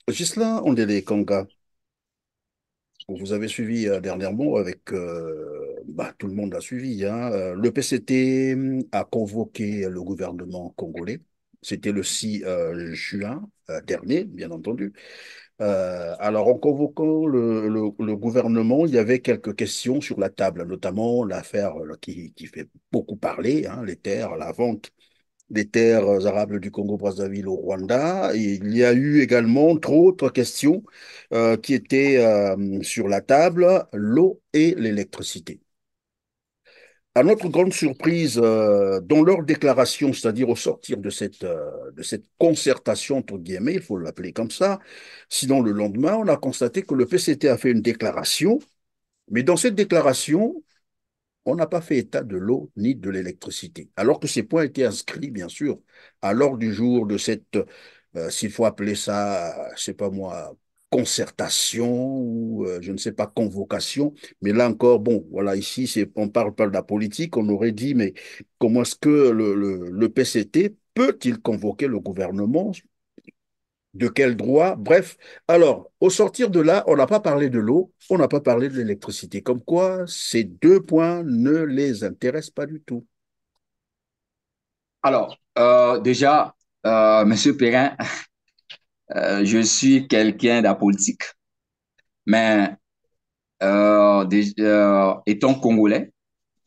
Ghislain Ondele Kanga, vous avez suivi dernièrement avec, tout le monde a suivi, hein, le PCT a convoqué le gouvernement congolais. C'était le 6 juin dernier, bien entendu. Alors, en convoquant le gouvernement, il y avait quelques questions sur la table, notamment l'affaire qui fait beaucoup parler, hein, les terres, la vente des terres arables du Congo-Brazzaville au Rwanda. Et il y a eu également trop autres questions qui étaient sur la table, l'eau et l'électricité. À notre grande surprise, dans leur déclaration, c'est-à-dire au sortir de cette concertation, entre guillemets, il faut l'appeler comme ça, sinon le lendemain, on a constaté que le PCT a fait une déclaration, mais dans cette déclaration, on n'a pas fait état de l'eau ni de l'électricité, alors que ces points étaient inscrits, bien sûr, à l'ordre du jour de cette, s'il faut appeler ça, je sais pas moi, concertation ou je ne sais pas, convocation. Mais là encore, bon, voilà, ici, on parle pas de la politique, on aurait dit, mais comment est-ce que le PCT peut-il convoquer le gouvernement? De quel droit? Bref, alors, au sortir de là, on n'a pas parlé de l'eau, on n'a pas parlé de l'électricité. Comme quoi, ces deux points ne les intéressent pas du tout. Alors, déjà, Monsieur Perrin, je suis quelqu'un d'apolitique, mais étant congolais,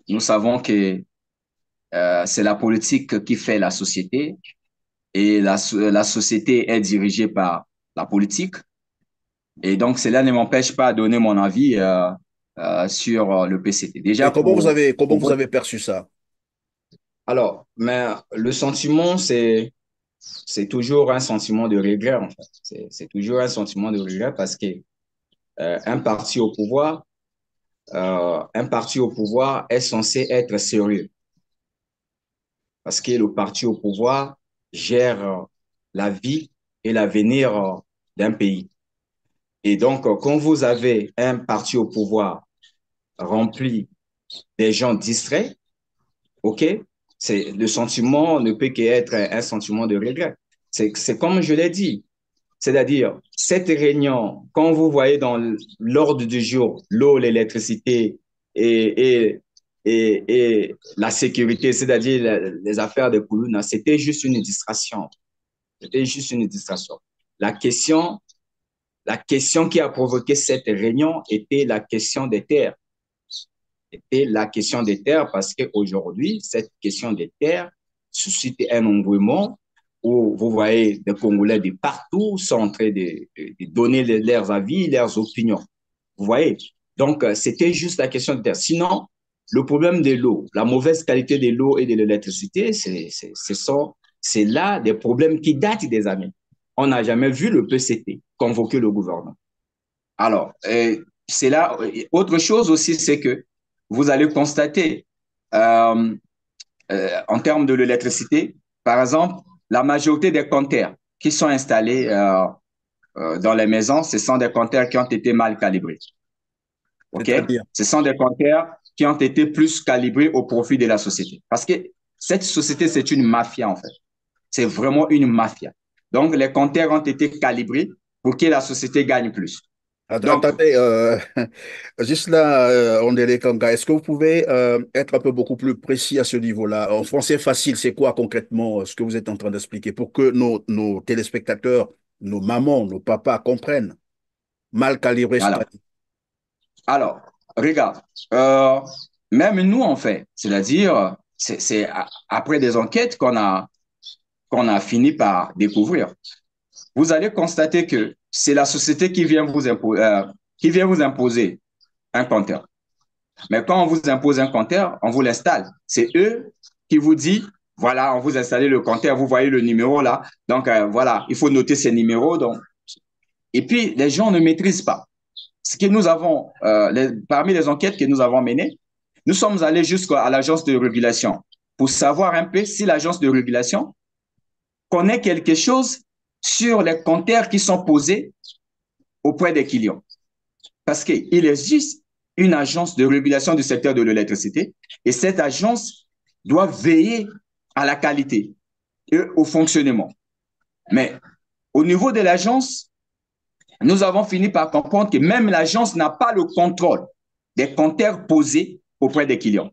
nous savons que c'est la politique qui fait la société et la société est dirigée par la politique. Et donc, cela ne m'empêche pas de donner mon avis sur le PCT. Déjà, Et comment pour vous votre... avez perçu ça? Alors, mais le sentiment, c'est toujours un sentiment de regret, en fait. C'est toujours un sentiment de regret parce que un parti au pouvoir, un parti au pouvoir est censé être sérieux parce que le parti au pouvoir gère la vie et l'avenir d'un pays. Et donc, quand vous avez un parti au pouvoir rempli des gens distraits, OK, le sentiment ne peut qu'être un sentiment de regret. C'est comme je l'ai dit, c'est-à-dire, cette réunion, quand vous voyez dans l'ordre du jour l'eau, l'électricité et, et, et la sécurité, c'est-à-dire les affaires de Koulouna, c'était juste une distraction. C'était juste une distraction. La question, la question qui a provoqué cette réunion était la question des terres. C'était la question des terres parce qu'aujourd'hui, cette question des terres suscite un engouement où vous voyez des Congolais de partout sont en train de donner leurs avis, leurs opinions. Vous voyez? Donc, c'était juste la question de terre. Sinon, le problème de l'eau, la mauvaise qualité de l'eau et de l'électricité, c'est là des problèmes qui datent des années. On n'a jamais vu le PCT convoquer le gouvernement. Alors, c'est là. Autre chose aussi, c'est que vous allez constater, euh, en termes de l'électricité, par exemple, la majorité des compteurs qui sont installés dans les maisons, ce sont des compteurs qui ont été mal calibrés. OK? C'est-à-dire, Ce sont des compteurs qui ont été plus calibrés au profit de la société. Parce que cette société, c'est une mafia, en fait. C'est vraiment une mafia. Donc, les compteurs ont été calibrés pour que la société gagne plus. Donc, attendez, juste là, Ondele Kanga, est-ce que vous pouvez être un peu beaucoup plus précis à ce niveau-là? En français facile, c'est quoi concrètement ce que vous êtes en train d'expliquer pour que nos téléspectateurs, nos mamans, nos papas comprennent? Mal calibré, voilà. c'est-à-dire. Alors, regarde, même nous, en fait, c'est-à-dire, c'est après des enquêtes qu'on a fini par découvrir. Vous allez constater que c'est la société qui vient vous imposer un compteur. Mais quand on vous impose un compteur, on vous l'installe. C'est eux qui vous disent, voilà, on vous installe le compteur, vous voyez le numéro là. Donc, voilà, il faut noter ces numéros. Donc. Et puis, les gens ne maîtrisent pas. Ce que nous avons, parmi les enquêtes que nous avons menées, nous sommes allés jusqu'à l'agence de régulation pour savoir un peu si l'agence de régulation connaît quelque chose sur les compteurs qui sont posés auprès des clients. Parce qu'il existe une agence de régulation du secteur de l'électricité et cette agence doit veiller à la qualité et au fonctionnement. Mais au niveau de l'agence, Nous avons fini par comprendre que même l'agence n'a pas le contrôle des compteurs posés auprès des clients.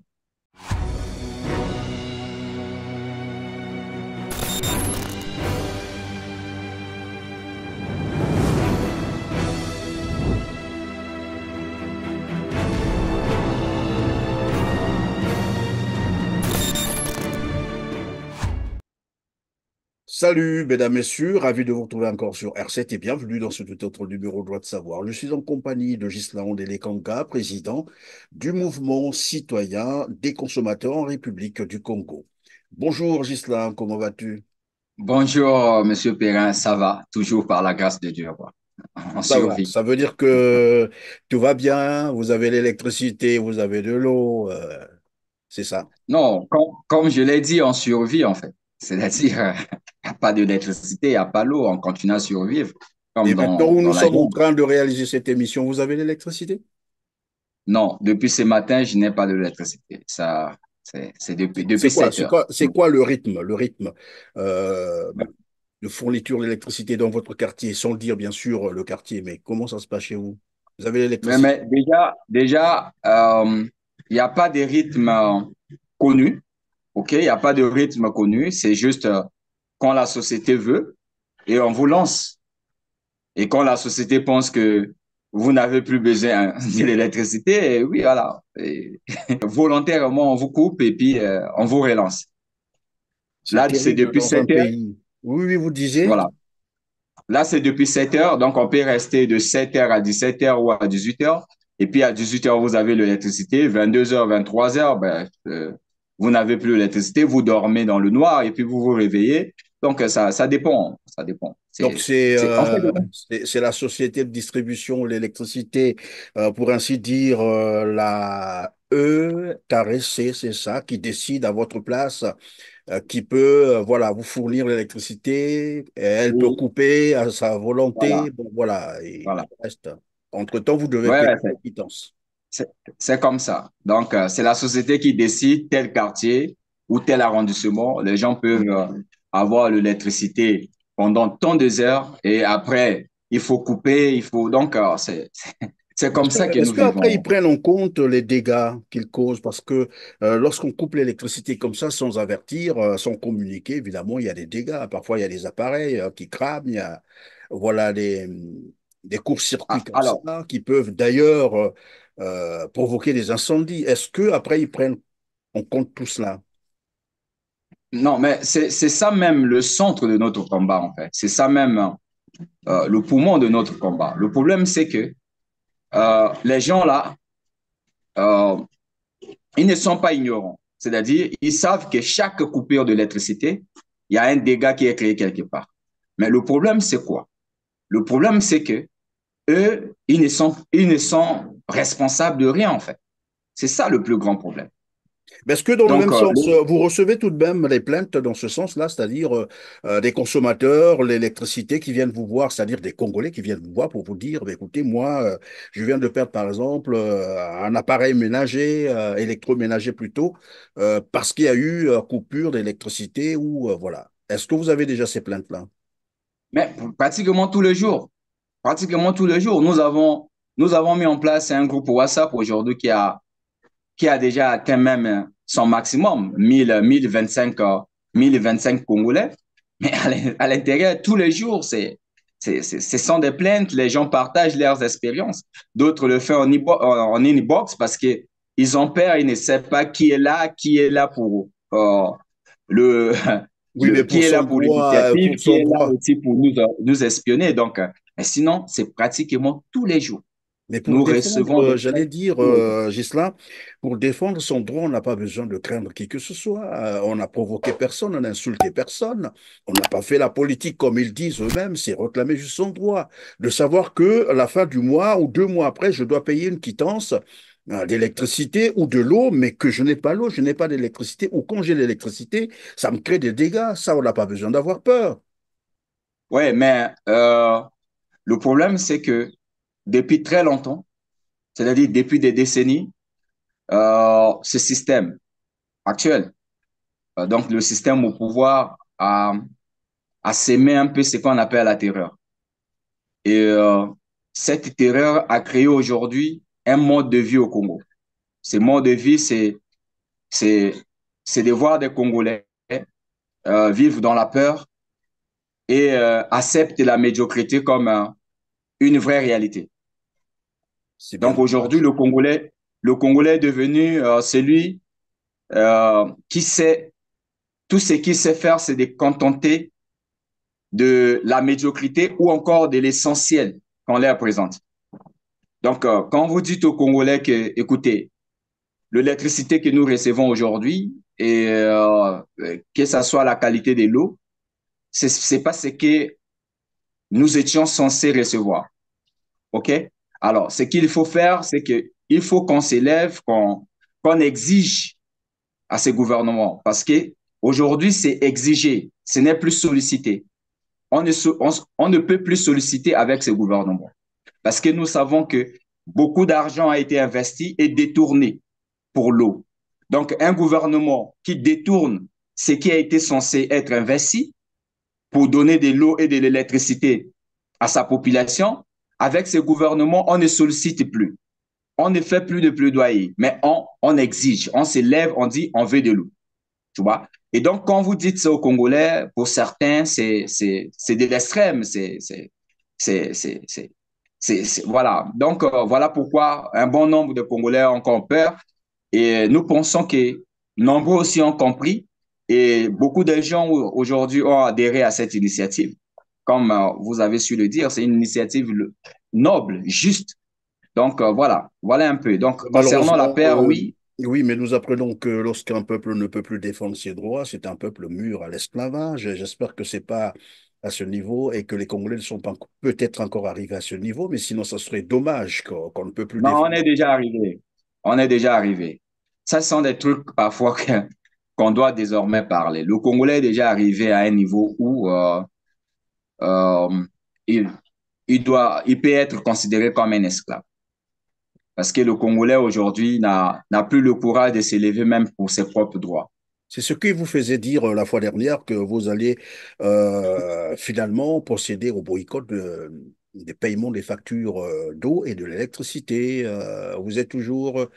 Salut, mesdames, messieurs, ravi de vous retrouver encore sur R7 et bienvenue dans ce tout autre numéro de Droit de savoir. Je suis en compagnie de Ghislain Ondélé-Kanga, président du mouvement citoyen des consommateurs en République du Congo. Bonjour Ghislain, comment vas-tu? Bonjour, Monsieur Perrin, ça va, toujours par la grâce de Dieu, quoi. On Ça va, survit. ça veut dire que tout va bien, vous avez l'électricité, vous avez de l'eau, c'est ça. Non, comme je l'ai dit, on survit en fait. C'est-à-dire, il n'y a pas d'électricité, il n'y a pas d'eau, on continue à survivre, Et comme maintenant où nous dans la sommes en jungle. train de réaliser cette émission, vous avez l'électricité? Non, depuis ce matin, je n'ai pas d'électricité. Ça, c'est depuis C'est quoi, 7 heures. c'est quoi le rythme euh, de fourniture d'électricité dans votre quartier, sans dire bien sûr le quartier, mais comment ça se passe chez vous? Vous avez l'électricité? Mais déjà, il n'y a pas de rythme connu, OK? Il n'y a pas de rythme connu, c'est juste quand la société veut et on vous lance. Et quand la société pense que vous n'avez plus besoin de l'électricité, oui, voilà. Et volontairement, on vous coupe et puis on vous relance. C'est Là, c'est terrible depuis dans un 7 heures. pays. Oui, oui, vous disiez? Voilà. Là, c'est depuis 7 heures. Donc, on peut rester de 7 heures à 17 heures ou à 18 heures. Et puis, à 18 heures, vous avez l'électricité. 22 heures, 23 heures, ben, vous n'avez plus l'électricité. Vous dormez dans le noir et puis vous vous réveillez. Donc, ça dépend. Ça dépend. Donc On fait de... c'est la société de distribution de l'électricité, pour ainsi dire, la EKRC, c'est ça, qui décide à votre place, qui peut voilà, vous fournir l'électricité. Elle peut Oui, couper à sa voilà, volonté. Bon, voilà, et voilà. le reste. Entre-temps, vous devez Ouais, payer ouais, une quittance. c'est c'est comme ça. Donc, c'est la société qui décide tel quartier ou tel arrondissement. Les gens peuvent avoir l'électricité pendant tant de heures et après, il faut couper, il faut... Donc, c'est comme ça que Est-ce nous qu'après, ils vivons. prennent en compte les dégâts qu'ils causent? Parce que lorsqu'on coupe l'électricité comme ça, sans avertir, sans communiquer, évidemment, il y a des dégâts. Parfois, il y a des appareils qui crament, il y a voilà, des courts-circuits Ah, comme ça alors, qui peuvent d'ailleurs provoquer des incendies. Est-ce que après ils prennent en compte tout cela? non, mais c'est ça même le centre de notre combat, en fait. C'est ça même le poumon de notre combat. Le problème, c'est que les gens là, euh, ils ne sont pas ignorants. C'est-à-dire, ils savent que chaque coupure d'électricité, il y a un dégât qui est créé quelque part. Mais le problème, c'est quoi? Le problème, c'est que eux, ils ne sont responsables de rien, en fait. C'est ça le plus grand problème. Mais est-ce que dans le Donc, même sens, vous recevez tout de même les plaintes dans ce sens-là, c'est-à-dire des consommateurs, l'électricité qui viennent vous voir, c'est-à-dire des Congolais qui viennent vous voir pour vous dire, bah, écoutez, moi, je viens de perdre par exemple un appareil ménager, électroménager plutôt, parce qu'il y a eu coupure d'électricité ou voilà. Est-ce que vous avez déjà ces plaintes-là? mais pratiquement tous les jours, nous avons mis en place un groupe WhatsApp aujourd'hui qui a déjà atteint même son maximum, 1025 Congolais. Mais à l'intérieur, tous les jours, ce sont des plaintes, les gens partagent leurs expériences. D'autres le font en inbox parce qu'ils ont peur, ils ne savent pas qui est là pour le, Oui, mais qui est là pour l'initiative, pour qui son est là droit. aussi pour nous espionner. Donc, mais sinon, c'est pratiquement tous les jours. Mais pour Nous recevons défendre, des j'allais plaintes dire, tous les jours. Ghislain, pour défendre son droit, on n'a pas besoin de craindre qui que ce soit. On n'a provoqué personne, on n'a insulté personne. On n'a pas fait la politique comme ils disent eux-mêmes, c'est réclamer juste son droit. De savoir que à la fin du mois ou 2 mois après, je dois payer une quittance d'électricité ou de l'eau, mais que je n'ai pas l'eau, je n'ai pas d'électricité, ou quand j'ai l'électricité, ça me crée des dégâts. Ça, on n'a pas besoin d'avoir peur. Ouais, mais le problème, c'est que depuis très longtemps, c'est-à-dire depuis des décennies, ce système actuel, donc le système au pouvoir, a sémé un peu ce qu'on appelle la terreur. Et cette terreur a créé aujourd'hui un mode de vie au Congo. Ce mode de vie, c'est, c'est de voir des Congolais vivre dans la peur et accepter la médiocrité comme une vraie réalité. C'est bien Donc aujourd'hui, dommage. Le Congolais est devenu celui qui sait, tout ce qu'il sait faire, c'est de contenter de la médiocrité ou encore de l'essentiel qu'on leur présente. Donc, quand vous dites aux Congolais que, écoutez, l'électricité que nous recevons aujourd'hui et que ce soit la qualité de l'eau, c'est pas ce que nous étions censés recevoir. OK? Alors, ce qu'il faut faire, c'est qu'il faut qu'on s'élève, qu'on exige à ces gouvernements parce que aujourd'hui, c'est exiger, ce n'est plus solliciter. On ne peut plus solliciter avec ces gouvernements parce que nous savons que beaucoup d'argent a été investi et détourné pour l'eau. Donc, un gouvernement qui détourne ce qui a été censé être investi pour donner de l'eau et de l'électricité à sa population, avec ce gouvernement, on ne sollicite plus. On ne fait plus de plaidoyer, mais on exige, on s'élève, on dit on veut de l'eau. Tu vois? Et donc, quand vous dites ça aux Congolais, pour certains, c'est de l'extrême. Voilà. Donc, voilà pourquoi un bon nombre de Congolais ont encore peur. Et nous pensons que nombreux aussi ont compris. Et beaucoup de gens aujourd'hui ont adhéré à cette initiative. Comme vous avez su le dire, c'est une initiative noble, juste. Donc, voilà un peu. Donc, concernant la Malheureusement, paix, oui. oui, mais nous apprenons que lorsqu'un peuple ne peut plus défendre ses droits, c'est un peuple mûr à l'esclavage. J'espère que c'est pas à ce niveau et que les Congolais ne sont pas peut-être encore arrivés à ce niveau, mais sinon, ça serait dommage qu'on ne peut plus Non, on défendre. est déjà arrivé. On est déjà arrivé. Ça sont des trucs parfois qu'on doit désormais parler. Le Congolais est déjà arrivé à un niveau où euh, il, il peut être considéré comme un esclave. Parce que le Congolais aujourd'hui n'a plus le courage de s'élever même pour ses propres droits. C'est ce qui vous faisait dire la fois dernière que vous allez finalement procéder au boycott des paiements des factures d'eau et de l'électricité. Vous êtes toujours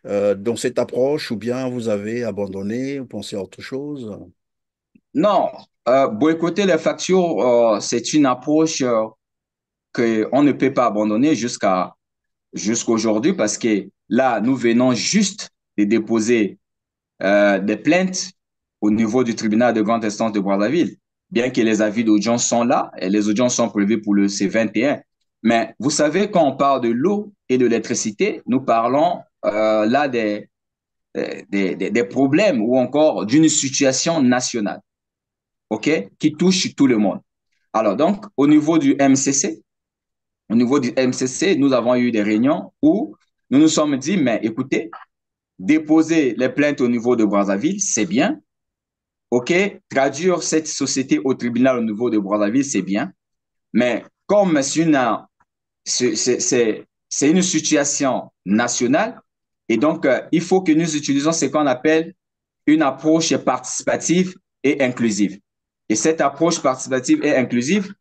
dans cette approche ou bien vous avez abandonné, vous pensez à autre chose? Non, boycotter les factures, c'est une approche qu'on ne peut pas abandonner jusqu'aujourd'hui parce que là, nous venons juste de déposer des plaintes au niveau du tribunal de grande instance de Brazzaville, bien que les avis d'audience sont là et les audiences sont prévues pour le C21. Mais vous savez, quand on parle de l'eau et de l'électricité, nous parlons là des problèmes ou encore d'une situation nationale, OK, qui touche tout le monde. Alors donc, au niveau du MCC, nous avons eu des réunions où nous nous sommes dit, mais écoutez, déposer les plaintes au niveau de Brazzaville, c'est bien, OK, traduire cette société au tribunal au niveau de Brazzaville, c'est bien. Mais comme c'est une situation nationale, et donc il faut que nous utilisons ce qu'on appelle une approche participative et inclusive. Et cette approche participative et inclusive,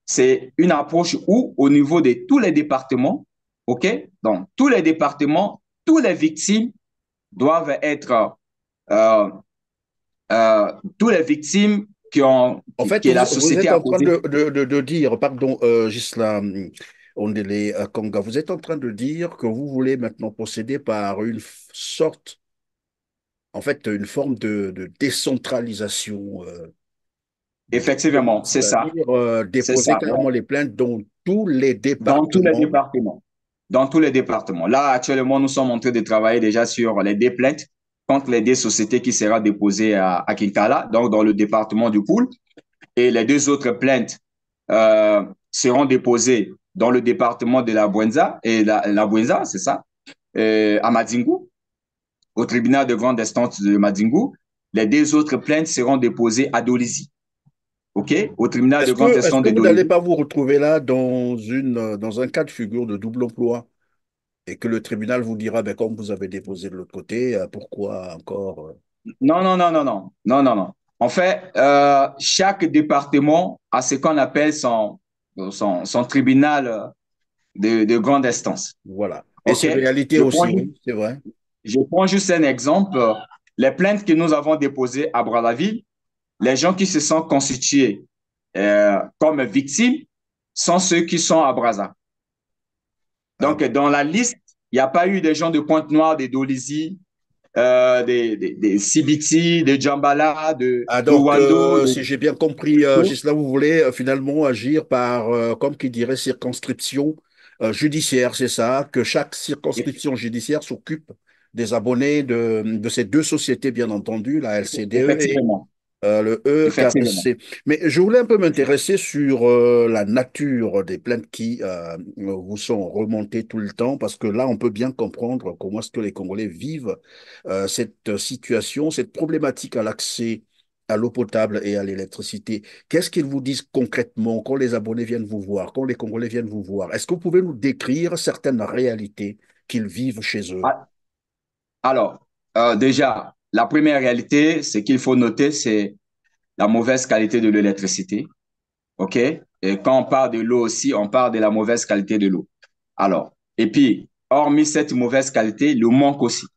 c'est une approche où, au niveau de tous les départements, OK, donc tous les départements, toutes les victimes doivent être euh, toutes les victimes En fait, que la vous société êtes a en train causées. de dire, pardon, Gisela Ondele Konga, vous êtes en train de dire que vous voulez maintenant procéder par une sorte, en fait, une forme de décentralisation Effectivement, c'est ça. c'est-à-dire C'est déposer ça. carrément les plaintes dans tous les Dans tous les départements. départements. Dans tous les départements. Là, actuellement, nous sommes en train de travailler déjà sur les deux plaintes contre les deux sociétés qui sera déposées à Kinkala, donc dans le département du Poul. Et les deux autres plaintes seront déposées dans le département de la Buenza, et la Buenza, c'est ça, à Madingu, au tribunal de grande instance de Madingu. Les deux autres plaintes seront déposées à Dolisie, OK, au tribunal de grande Est-ce instance que de vous n'allez Dolisie. pas vous retrouver là dans un cas de figure de double emploi et que le tribunal vous dira, ben, comme vous avez déposé de l'autre côté, pourquoi encore Non, non, non, non, non, non, non, non. En fait, chaque département a ce qu'on appelle son tribunal de grande instance. Voilà. Et OK? c'est réalité Je prends, aussi, oui, c'est vrai. je prends juste un exemple. Les plaintes que nous avons déposées à Brazzaville, les gens qui se sont constitués comme victimes sont ceux qui sont à Brazza. Ah, Donc, dans la liste, il n'y a pas eu des gens de Pointe-Noire, des Dolisie, des Sibiti, de Djambala, de donc, Wando, si j'ai bien compris, de Gisela, vous voulez finalement agir par, comme qui dirait, circonscription judiciaire, c'est ça, que chaque circonscription judiciaire s'occupe des abonnés de ces deux sociétés, bien entendu, la LCDE et effectivement, le effectivement. EKSC. Mais je voulais un peu m'intéresser sur la nature des plaintes qui vous sont remontées tout le temps, parce que là, on peut bien comprendre comment est-ce que les Congolais vivent cette situation, cette problématique à l'accès à l'eau potable et à l'électricité. Qu'est-ce qu'ils vous disent concrètement quand les abonnés viennent vous voir, quand les Congolais viennent vous voir? Est-ce que vous pouvez nous décrire certaines réalités qu'ils vivent chez eux? Ah, alors, déjà, la première réalité, c'est qu'il faut noter, c'est la mauvaise qualité de l'électricité. OK? Et quand on parle de l'eau aussi, on parle de la mauvaise qualité de l'eau. Alors, et puis, hormis cette mauvaise qualité, le manque aussi,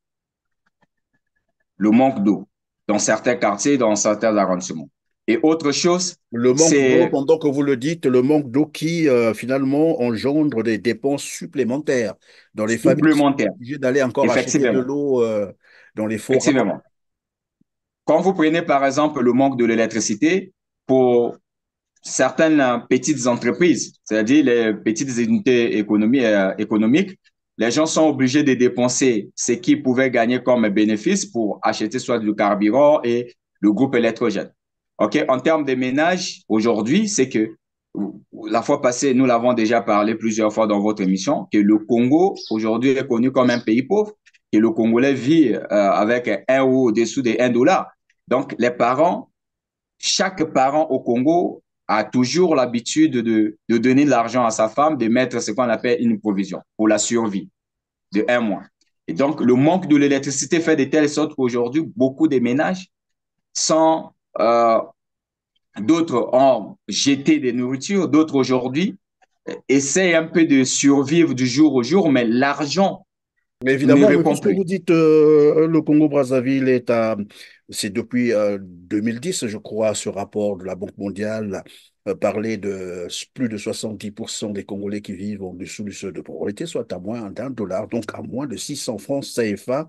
le manque d'eau dans certains quartiers, dans certains arrondissements. Et autre chose, Le manque d'eau, c'est pendant que vous le dites, le manque d'eau qui finalement engendre des dépenses supplémentaires dans les familles qui sont supplémentaire. obligées d'aller encore acheter de Effectivement, l'eau dans les forages. effectivement. Quand vous prenez par exemple le manque de l'électricité pour certaines petites entreprises, c'est-à-dire les petites unités économiques, les gens sont obligés de dépenser ce qu'ils pouvaient gagner comme bénéfice pour acheter soit du carburant et le groupe électrogène. OK? En termes de ménages, aujourd'hui, c'est que la fois passée, nous l'avons déjà parlé plusieurs fois dans votre émission, que le Congo aujourd'hui est connu comme un pays pauvre, que le Congolais vit avec un ou au-dessous de 1 dollar. Donc, les parents, chaque parent au Congo a toujours l'habitude de donner de l'argent à sa femme, de mettre ce qu'on appelle une provision pour la survie de 1 mois. Et donc, le manque de l'électricité fait de telle sorte qu'aujourd'hui, beaucoup de ménages sont, d'autres ont jeté des nourritures, d'autres aujourd'hui essaient un peu de survivre du jour au jour, mais l'argent Mais ne évidemment, mais répond puisque plus. vous dites le Congo-Brazzaville c'est depuis 2010, je crois, ce rapport de la Banque mondiale parlait de plus de 70% des Congolais qui vivent au-dessous du seuil de pauvreté, soit à moins d'1 dollar, donc à moins de 600 francs CFA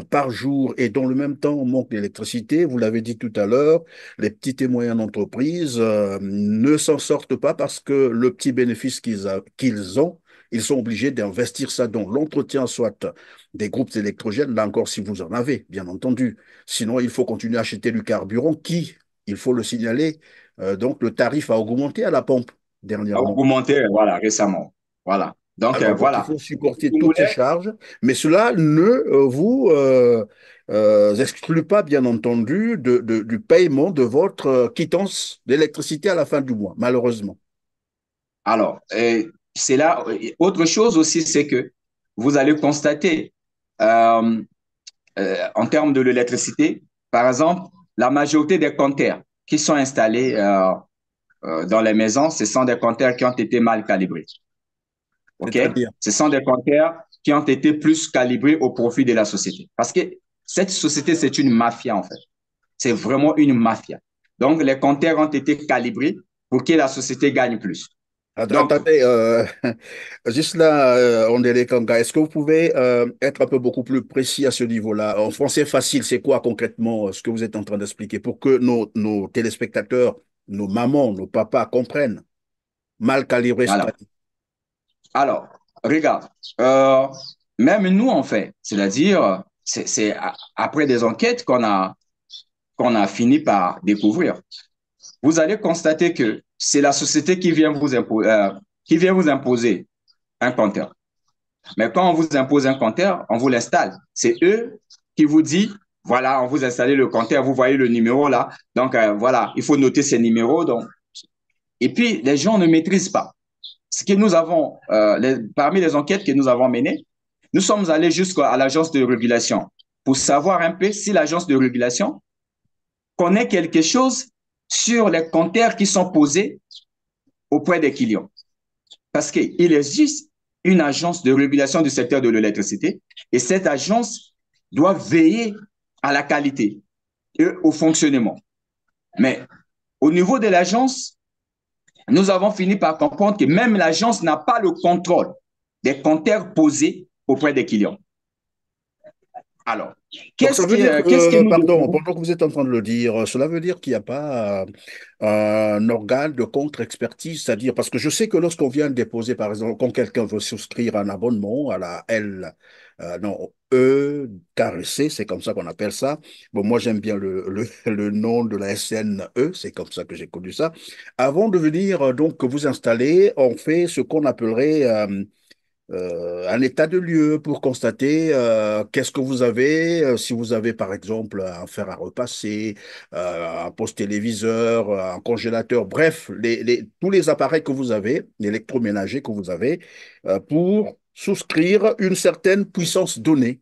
par jour. Et dans le même temps, on manque d'électricité. Vous l'avez dit tout à l'heure, les petites et moyennes entreprises ne s'en sortent pas parce que le petit bénéfice qu'ils ont, ils sont obligés d'investir ça dans l'entretien, soit des groupes électrogènes, là encore si vous en avez, bien entendu. Sinon, il faut continuer à acheter du carburant qui, il faut le signaler, donc le tarif a augmenté à la pompe A dernièrement. augmenté, voilà, récemment. Voilà. Donc, Alors, donc, il voilà. faut supporter Les toutes ces Congolais, charges, mais cela ne vous exclut pas, bien entendu, du paiement de votre quittance d'électricité à la fin du mois, malheureusement. alors, c'est là, autre chose aussi, c'est que vous allez constater, euh, en termes de l'électricité, par exemple, la majorité des compteurs qui sont installés dans les maisons, ce sont des compteurs qui ont été mal calibrés. OK? C'est-à-dire, Ce sont des compteurs qui ont été plus calibrés au profit de la société. Parce que cette société, c'est une mafia, en fait. C'est vraiment une mafia. Donc, les compteurs ont été calibrés pour que la société gagne plus. Donc, attendez, juste là, Ondele Kanga, est-ce que vous pouvez être un peu beaucoup plus précis à ce niveau-là? En français facile, c'est quoi concrètement ce que vous êtes en train d'expliquer pour que nos téléspectateurs, nos mamans, nos papas comprennent mal calibré, voilà. c'est-à-dire. Alors, regarde, même nous, en fait, c'est-à-dire, c'est après des enquêtes qu'on a fini par découvrir. Vous allez constater que c'est la société qui vient vous imposer un compteur. Mais quand on vous impose un compteur, on vous l'installe. C'est eux qui vous disent, voilà, on vous installe le compteur, vous voyez le numéro là. Donc, voilà, il faut noter ces numéros. Donc. Et puis, les gens ne maîtrisent pas. Ce que nous avons, parmi les enquêtes que nous avons menées, nous sommes allés jusqu'à l'agence de régulation pour savoir un peu si l'agence de régulation connaît quelque chose sur les compteurs qui sont posés auprès des clients. Parce qu'il existe une agence de régulation du secteur de l'électricité et cette agence doit veiller à la qualité et au fonctionnement. Mais au niveau de l'agence, nous avons fini par comprendre que même l'agence n'a pas le contrôle des compteurs posés auprès des clients. Alors, Donc ça veut dire, qu'est-ce que nous pardon, devons. pendant que vous êtes en train de le dire, cela veut dire qu'il n'y a pas un organe de contre-expertise, c'est-à-dire, parce que je sais que lorsqu'on vient de déposer, par exemple, quand quelqu'un veut souscrire un abonnement à la L, non, E, carré C, c'est comme ça qu'on appelle ça. Bon, moi j'aime bien le nom de la SNE, c'est comme ça que j'ai connu ça. Avant de venir, donc, vous installer, on fait ce qu'on appellerait un état de lieu pour constater qu'est-ce que vous avez, si vous avez par exemple un fer à repasser, un poste téléviseur, un congélateur, bref, tous les appareils que vous avez, l'électroménager que vous avez, pour souscrire une certaine puissance donnée.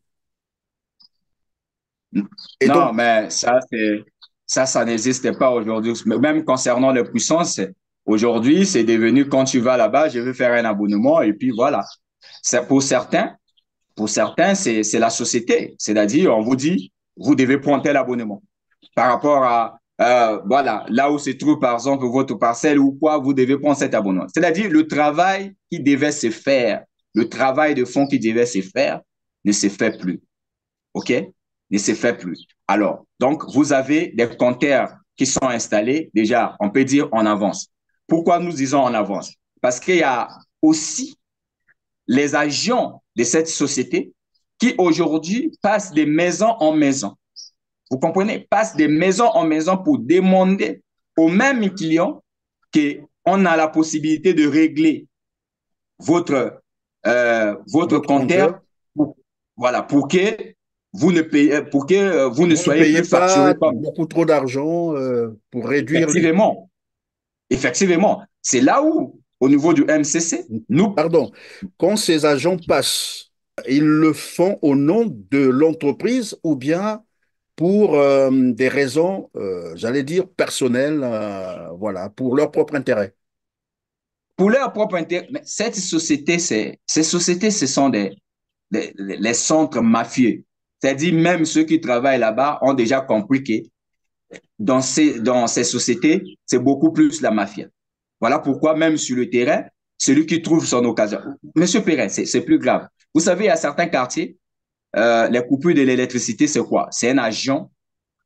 Et Non, donc, mais ça n'existe pas aujourd'hui. Même concernant les puissances, aujourd'hui, c'est devenu quand tu vas là-bas, je veux faire un abonnement et puis voilà. C'est pour certains, c'est la société. C'est-à-dire, on vous dit, vous devez prendre tel abonnement. Par rapport à, voilà, là où se trouve, par exemple, votre parcelle ou quoi, vous devez prendre cet abonnement. C'est-à-dire, le travail qui devait se faire, le travail de fond qui devait se faire, ne se fait plus. OK? Ne se fait plus. Alors, donc, vous avez des compteurs qui sont installés, déjà, on peut dire en avance. Pourquoi nous disons en avance? Parce qu'il y a aussi les agents de cette société qui aujourd'hui passent de maison en maison. Vous comprenez? Passent de maison en maison pour demander aux mêmes clients qu'on a la possibilité de régler votre votre compteur, compteur pour, voilà, pour que vous ne vous ne soyez payez plus facturé pas comme. beaucoup trop d'argent pour réduire les... Effectivement, effectivement. C'est là où, au niveau du MCC, nous, Pardon, quand ces agents passent, ils le font au nom de l'entreprise ou bien pour des raisons, j'allais dire, personnelles, voilà, pour leur propre intérêt. pour leur propre intérêt, cette société, ces sociétés, ce sont les centres mafieux. C'est-à-dire, même ceux qui travaillent là-bas ont déjà compris que dans ces sociétés, c'est beaucoup plus la mafia. Voilà pourquoi, même sur le terrain, celui qui trouve son occasion. Monsieur Perret, c'est plus grave. Vous savez, il y a certains quartiers, les coupures de l'électricité, c'est quoi? C'est un agent,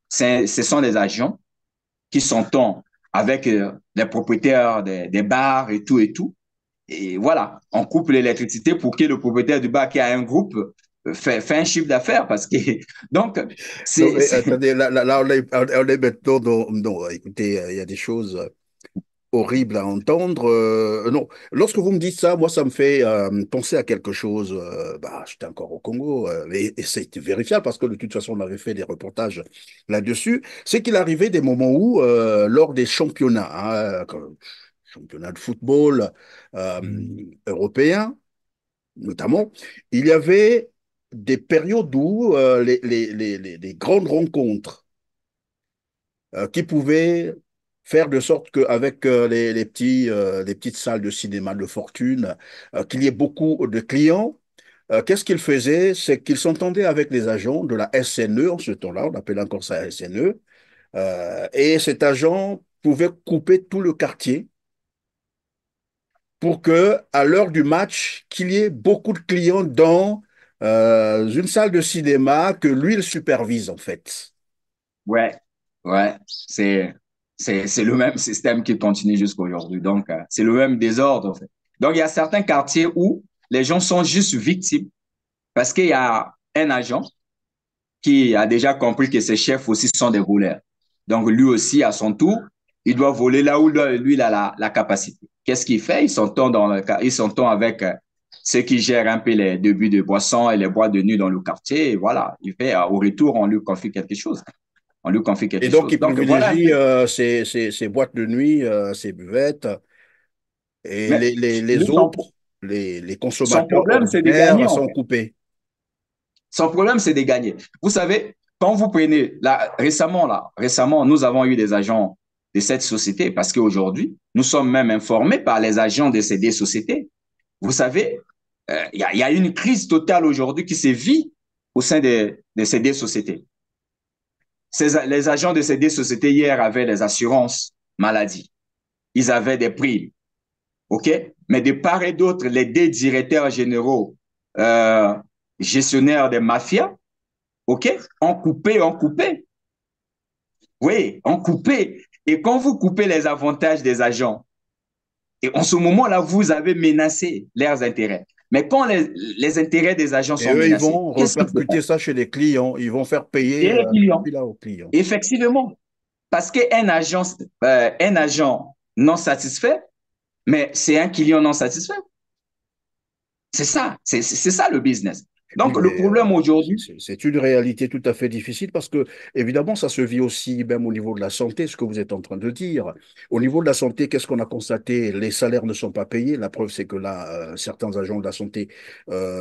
ce sont des agents qui s'entendent avec les propriétaires des bars et tout et tout. Et voilà, on coupe l'électricité pour que le propriétaire du bar qui a un groupe fait un chiffre d'affaires parce que donc Non, c'est mais attendez, là, on est maintenant dans... Non, écoutez, il y a des choses horribles à entendre. Non, lorsque vous me dites ça, moi, ça me fait penser à quelque chose. Bah, j'étais encore au Congo, et c'est vérifiable parce que de toute façon, on avait fait des reportages là-dessus. C'est qu'il arrivait des moments où, lors des championnats, hein, comme championnats de football européens, notamment, il y avait des périodes où les grandes rencontres qui pouvaient faire de sorte qu'avec les petites salles de cinéma de fortune, qu'il y ait beaucoup de clients. Qu'est-ce qu'ils faisaient? C'est qu'ils s'entendaient avec les agents de la SNE en ce temps-là, on appelle encore ça SNE, et cet agent pouvait couper tout le quartier pour que, à l'heure du match, qu'il y ait beaucoup de clients dans une salle de cinéma que lui, il supervise en fait. ouais, ouais, c'est le même système qui continue jusqu'à aujourd'hui. Donc, c'est le même désordre, en fait. Donc, il y a certains quartiers où les gens sont juste victimes parce qu'il y a un agent qui a déjà compris que ses chefs aussi sont des voleurs. Donc, lui aussi, à son tour, il doit voler là où lui, il a la capacité. Qu'est-ce qu'il fait? Il s'entend avec ceux qui gèrent un peu les débuts de boissons et les boîtes de nuit dans le quartier. Et voilà, il fait, au retour, on lui confie quelque chose. On lui confie Et quelque donc, chose. il Donc voilà un privilégie peu. ces boîtes de nuit, ces buvettes, et Mais lui, les autres, les son consommateurs problème, c'est de gagner, ordinaires en sont fait. coupés. Son problème, c'est de gagner. Vous savez, quand vous prenez, récemment, nous avons eu des agents de cette société parce qu'aujourd'hui, nous sommes même informés par les agents de ces deux sociétés. Vous savez, y a une crise totale aujourd'hui qui se vit au sein de ces deux sociétés. Les agents de ces deux sociétés hier avaient des assurances maladie. Ils avaient des primes. OK? Mais de part et d'autre, les deux directeurs généraux, euh, gestionnaires des mafias, OK? Ont coupé. Oui, ont coupé. Et quand vous coupez les avantages des agents, et en ce moment-là, vous avez menacé leurs intérêts. Mais quand les intérêts des agents Et sont eux, ils menacés, vont qu'est-ce qui se repercuter passe? ça chez les clients. Ils vont faire Et payer les clients, celui-là aux clients. effectivement, parce un agent non satisfait, mais c'est un client non satisfait. C'est ça le business. Oui, Donc, le mais problème aujourd'hui, c'est une réalité tout à fait difficile parce que, évidemment, ça se vit aussi même au niveau de la santé, ce que vous êtes en train de dire. Au niveau de la santé, qu'est-ce qu'on a constaté? Les salaires ne sont pas payés. La preuve, c'est que là, certains agents de la santé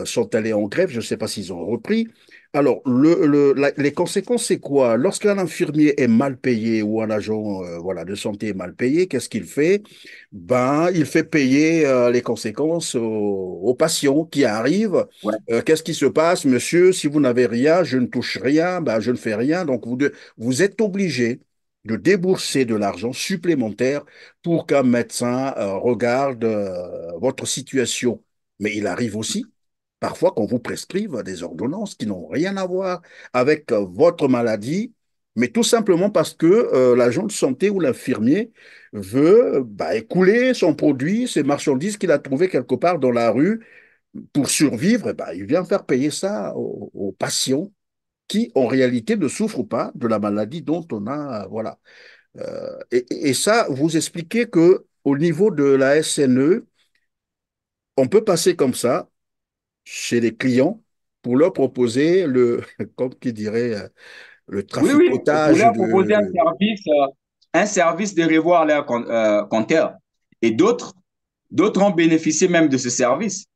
sont allés en grève. Je ne sais pas s'ils ont repris. Alors, les conséquences, c'est quoi? Lorsqu'un infirmier est mal payé ou un agent voilà, de santé est mal payé, qu'est-ce qu'il fait? Ben, il fait payer les conséquences aux patients qui arrivent. ouais, Qu'est-ce qui se passe, monsieur? Si vous n'avez rien, je ne touche rien, ben, je ne fais rien. Donc, vous êtes obligé de débourser de l'argent supplémentaire pour qu'un médecin regarde votre situation. Mais il arrive aussi, parfois, qu'on vous prescrive des ordonnances qui n'ont rien à voir avec votre maladie, mais tout simplement parce que l'agent de santé ou l'infirmier veut bah, écouler son produit, ses marchandises qu'il a trouvées quelque part dans la rue pour survivre, eh ben, il vient faire payer ça aux patients qui, en réalité, ne souffrent pas de la maladie dont on a, voilà. Et ça, vous expliquez que au niveau de la SNE, on peut passer comme ça chez les clients pour leur proposer comme qui dirait, le oui, oui, pour traficotage leur proposer un service de revoir leur compteur. Et d'autres ont bénéficié même de ce service.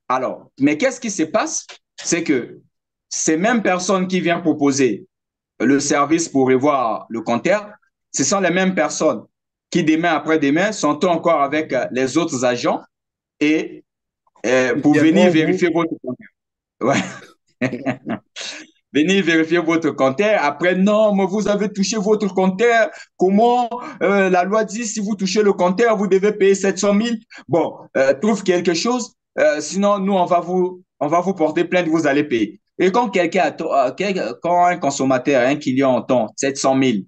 Alors, mais qu'est-ce qui se passe? C'est que ces mêmes personnes qui viennent proposer le service pour revoir le compteur, ce sont les mêmes personnes qui, demain après-demain, sont encore avec les autres agents et qui pour venir viendront vous. vérifier votre compteur. Ouais. Venez vérifier votre compteur. Après, non, mais vous avez touché votre compteur. Comment la loi dit, si vous touchez le compteur, vous devez payer 700 000. Bon, trouve quelque chose. Sinon, nous, on va vous porter plainte, vous allez payer. Et quand quand un consommateur, un client entend 700 000,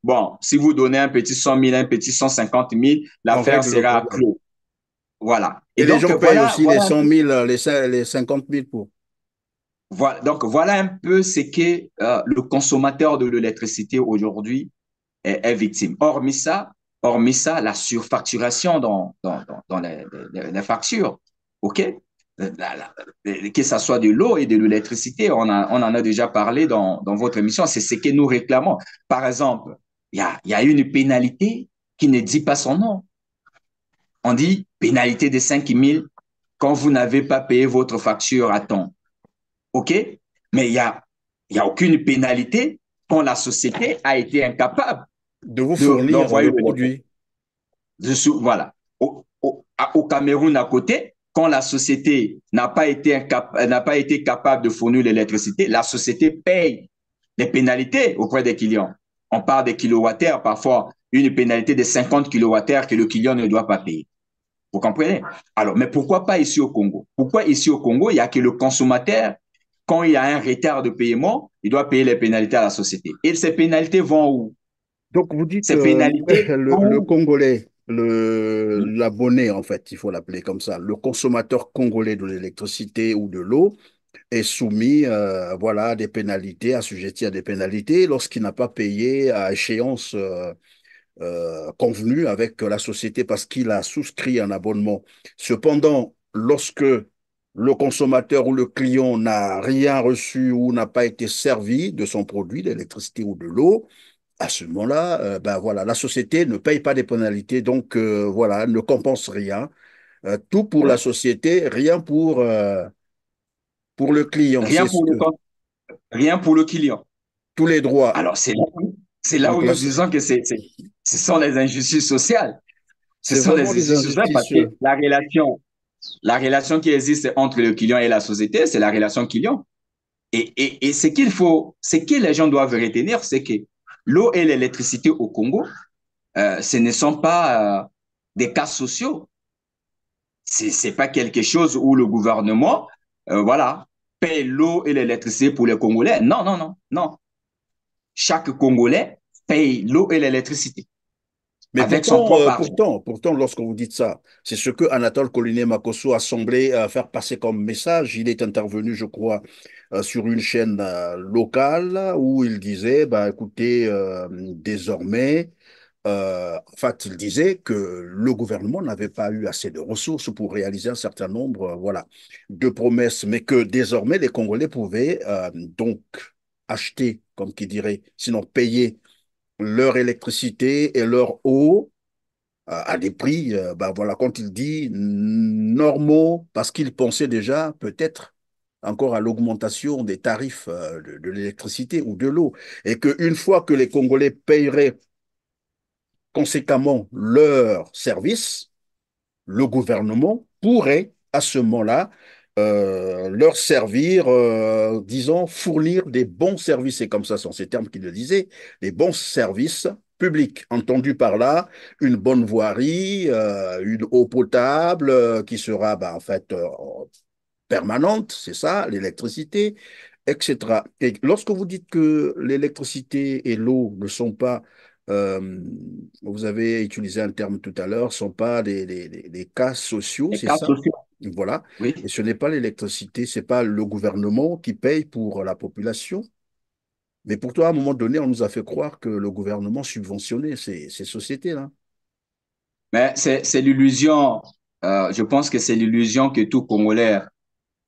bon, si vous donnez un petit 100 000, un petit 150 000, On l'affaire règle le sera problème. clos. Voilà. Et Et les donc, gens payent aussi les 100 000, les 50 000 pour. donc, voilà un peu ce que le consommateur de l'électricité aujourd'hui est victime. Hormis ça, la surfacturation dans les factures, OK? Que ce soit de l'eau et de l'électricité, on en a déjà parlé dans votre émission, c'est ce que nous réclamons. Par exemple, il y a une pénalité qui ne dit pas son nom. On dit pénalité de 5 000 quand vous n'avez pas payé votre facture à temps. OK? Mais il y a aucune pénalité quand la société a été incapable De vous fournir d'envoyer le le lettre. produit. Voilà. Au Cameroun à côté, quand la société n'a pas été capable de fournir l'électricité, la société paye des pénalités auprès des clients. On parle des kilowattheures, parfois une pénalité de 50 kilowattheures que le client ne doit pas payer. Vous comprenez? Alors, mais pourquoi pas ici au Congo? Pourquoi ici au Congo, il n'y a que le consommateur, quand il y a un retard de paiement, il doit payer les pénalités à la société. Et ces pénalités vont où? Donc, vous dites Ces pénalités vont le où? Congolais, l'abonné, en fait, il faut l'appeler comme ça, le consommateur congolais de l'électricité ou de l'eau est soumis voilà, à des pénalités, assujetti à des pénalités lorsqu'il n'a pas payé à échéance convenue avec la société parce qu'il a souscrit un abonnement. Cependant, lorsque le consommateur ou le client n'a rien reçu ou n'a pas été servi de son produit, d'électricité ou de l'eau, à ce moment-là, ben voilà, la société ne paye pas des pénalités, donc voilà, ne compense rien. Tout pour la Ouais. société, rien pour le client. Rien C'est ce pour que rien pour le client. tous les droits. Alors, c'est là Donc où là, nous disons que ce sont les injustices sociales. Ce c'est sont les vraiment des injustices sociales parce injustices. que la relation, La relation qui existe entre le client et la société, c'est la relation client. Et ce qu'il faut, ce que les gens doivent retenir, c'est que l'eau et l'électricité au Congo, ce ne sont pas des cas sociaux. C'est pas quelque chose où le gouvernement, voilà, paye l'eau et l'électricité pour les Congolais. Non, non, non, non. Chaque Congolais paye l'eau et l'électricité Mais avec son pourtant, propre argent. lorsque vous dites ça, c'est ce que Anatole Coliné Makosso a semblé faire passer comme message. Il est intervenu, je crois, sur une chaîne locale où il disait, bah, écoutez, désormais, en fait, il disait que le gouvernement n'avait pas eu assez de ressources pour réaliser un certain nombre, voilà, de promesses, mais que désormais les Congolais pouvaient donc acheter, comme qui dirait, sinon payer leur électricité et leur eau à des prix, ben voilà, quand il dit normaux, parce qu'il pensait déjà peut-être encore à l'augmentation des tarifs de l'électricité ou de l'eau. Et qu'une fois que les Congolais paieraient conséquemment leurs services, le gouvernement pourrait à ce moment-là leur servir, disons, fournir des bons services, et comme ça, sont ces termes qu'il le disait, des bons services publics. Entendu par là, une bonne voirie, une eau potable qui sera en fait permanente, c'est ça, l'électricité, etc. Et lorsque vous dites que l'électricité et l'eau ne sont pas, euh, vous avez utilisé un terme tout à l'heure, sont pas des cas sociaux, Les c'est cas ça? sociaux, Voilà. oui. Et ce n'est pas l'électricité, c'est pas le gouvernement qui paye pour la population. Mais pourtant, à un moment donné, on nous a fait croire que le gouvernement subventionnait ces sociétés-là. Mais c'est l'illusion, je pense que c'est l'illusion que tout Congolais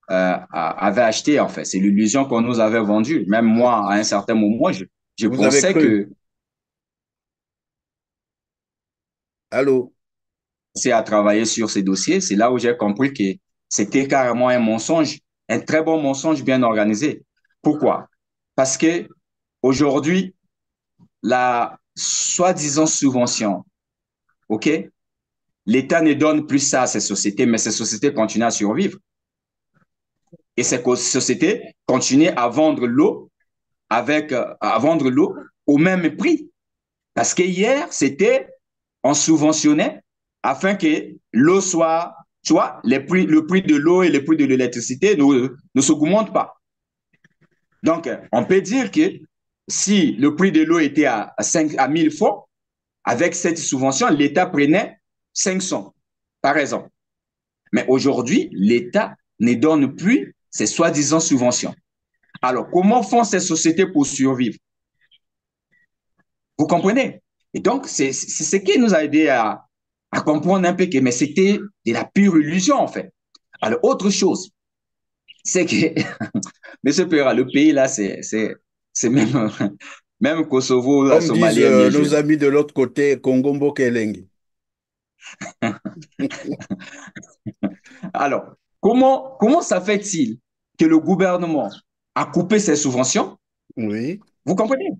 avait acheté, en fait. C'est l'illusion qu'on nous avait vendue. Même moi, à un certain moment, je Vous avez pensais cru. que Allô? c'est à travailler sur ces dossiers. C'est là où j'ai compris que c'était carrément un mensonge, un très bon mensonge bien organisé. Pourquoi? Parce que aujourd'hui, la soi-disant subvention, OK? L'État ne donne plus ça à ces sociétés, mais ces sociétés continuent à survivre. Et ces sociétés continuent à vendre l'eau à vendre l'eau au même prix. Parce que hier, c'était, on subventionnait afin que l'eau soit, tu vois, le prix de l'eau et le prix de l'électricité ne s'augmentent pas. Donc, on peut dire que si le prix de l'eau était à 1000 francs, avec cette subvention, l'État prenait 500, par exemple. Mais aujourd'hui, l'État ne donne plus ces soi-disant subventions. Alors, comment font ces sociétés pour survivre? Vous comprenez? Et donc, c'est ce qui nous a aidé à comprendre un peu que mais c'était de la pure illusion, en fait. Alors, autre chose, c'est que, Monsieur Pera, le pays là, c'est même, même Kosovo, la Comme disent Somalie est mieux nos géré. amis de l'autre côté, Kongombo Keleng. Alors, comment ça fait-il que le gouvernement a coupé ses subventions? Oui. Vous comprenez?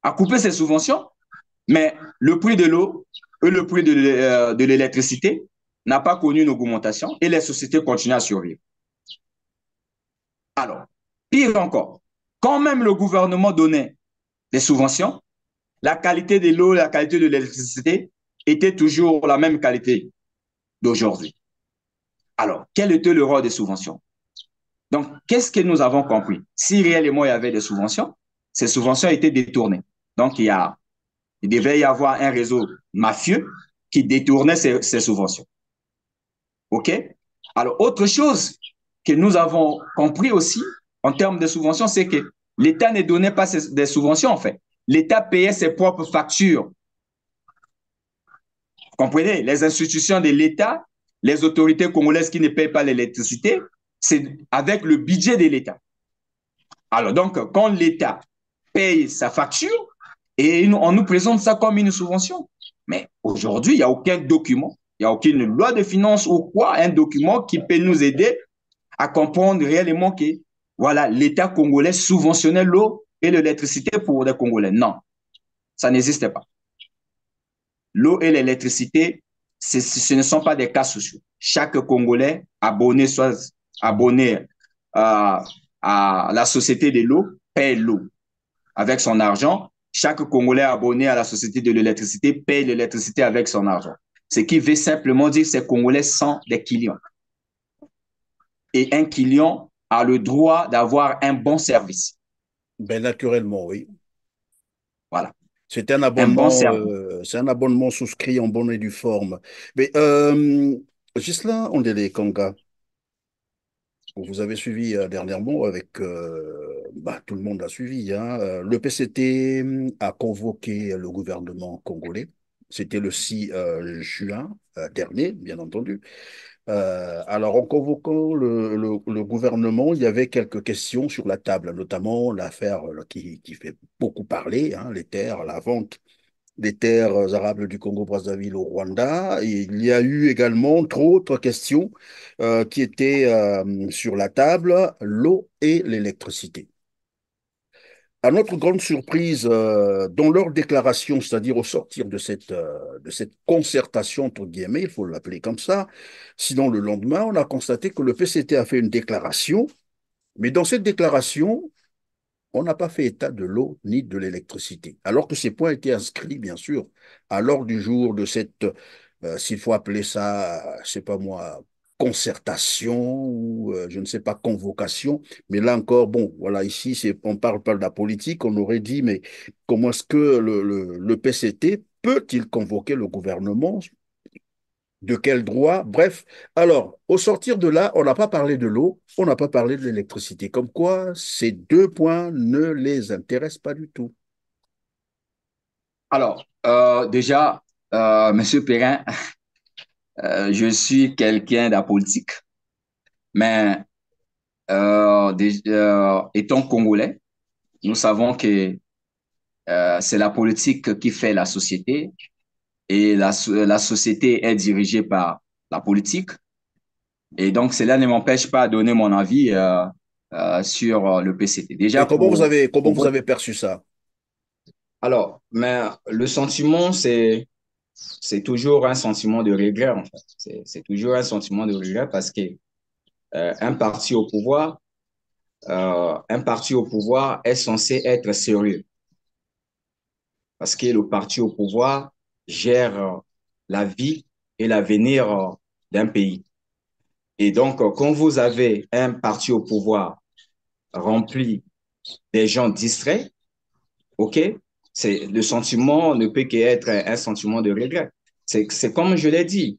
A coupé ses subventions, mais le prix de l'eau et le prix de l'électricité n'a pas connu une augmentation et les sociétés continuent à survivre. Alors, pire encore, quand même le gouvernement donnait des subventions, la qualité de l'eau et la qualité de l'électricité étaient toujours la même qualité d'aujourd'hui. Alors, quel était le rôle des subventions? Donc, qu'est-ce que nous avons compris? Si réellement il y avait des subventions, ces subventions étaient détournées. Donc, il devait y avoir un réseau mafieux qui détournait ces subventions. OK? Alors, autre chose que nous avons compris aussi en termes de subventions, c'est que l'État ne donnait pas des subventions, en fait. L'État payait ses propres factures. Vous comprenez? Les institutions de l'État, les autorités congolaises qui ne payent pas l'électricité, c'est avec le budget de l'État. Alors, donc, quand l'État paye sa facture, et on nous présente ça comme une subvention. Mais aujourd'hui, il n'y a aucun document, il n'y a aucune loi de finances ou quoi, un document qui peut nous aider à comprendre réellement que voilà, l'État congolais subventionnait l'eau et l'électricité pour les Congolais. Non, ça n'existe pas. L'eau et l'électricité ce ne sont pas des cas sociaux. Chaque Congolais abonné, soit abonné à la société de l'eau, paye l'eau avec son argent. Chaque Congolais abonné à la société de l'électricité paye l'électricité avec son argent. Ce qui veut simplement dire que ces Congolais sont des clients. Et un client a le droit d'avoir un bon service. Ben, naturellement, oui. Voilà. C'est un abonnement souscrit en bonne et due forme. Mais Ghislain Ondélé Kanga, vous avez suivi dernièrement avec, tout le monde a suivi, hein, le PCT a convoqué le gouvernement congolais. C'était le 6 juin dernier, bien entendu. Alors, en convoquant le gouvernement, il y avait quelques questions sur la table, notamment l'affaire qui fait beaucoup parler, hein, les terres, la vente des terres arables du Congo-Brazzaville au Rwanda. Et il y a eu également d'autres questions qui étaient sur la table, l'eau et l'électricité. À notre grande surprise, dans leur déclaration, c'est-à-dire au sortir de cette concertation, entre guillemets, il faut l'appeler comme ça, sinon le lendemain, on a constaté que le PCT a fait une déclaration, mais dans cette déclaration, on n'a pas fait état de l'eau ni de l'électricité, alors que ces points étaient inscrits, bien sûr, à l'ordre du jour de cette, s'il faut appeler ça, je sais pas moi, concertation ou je ne sais pas, convocation. Mais là encore, bon, voilà, ici, on parle pas de la politique, on aurait dit, mais comment est-ce que le PCT peut-il convoquer le gouvernement? De quel droit? Bref, alors, au sortir de là, on n'a pas parlé de l'eau, on n'a pas parlé de l'électricité. Comme quoi, ces deux points ne les intéressent pas du tout. Alors, déjà, Monsieur Perrin, je suis quelqu'un d'apolitique, mais étant congolais, nous savons que c'est la politique qui fait la société et la société est dirigée par la politique. Et donc, cela ne m'empêche pas de donner mon avis sur le PCT. Déjà, Et comment pour vous votre... avez perçu ça? Alors, mais le sentiment, c'est toujours un sentiment de regret, en fait. C'est toujours un sentiment de regret parce que un parti au pouvoir, un parti au pouvoir est censé être sérieux parce que le parti au pouvoir gère la vie et l'avenir d'un pays. Et donc, quand vous avez un parti au pouvoir rempli des gens distraits, OK, c'est, le sentiment ne peut qu'être un sentiment de regret. C'est comme je l'ai dit,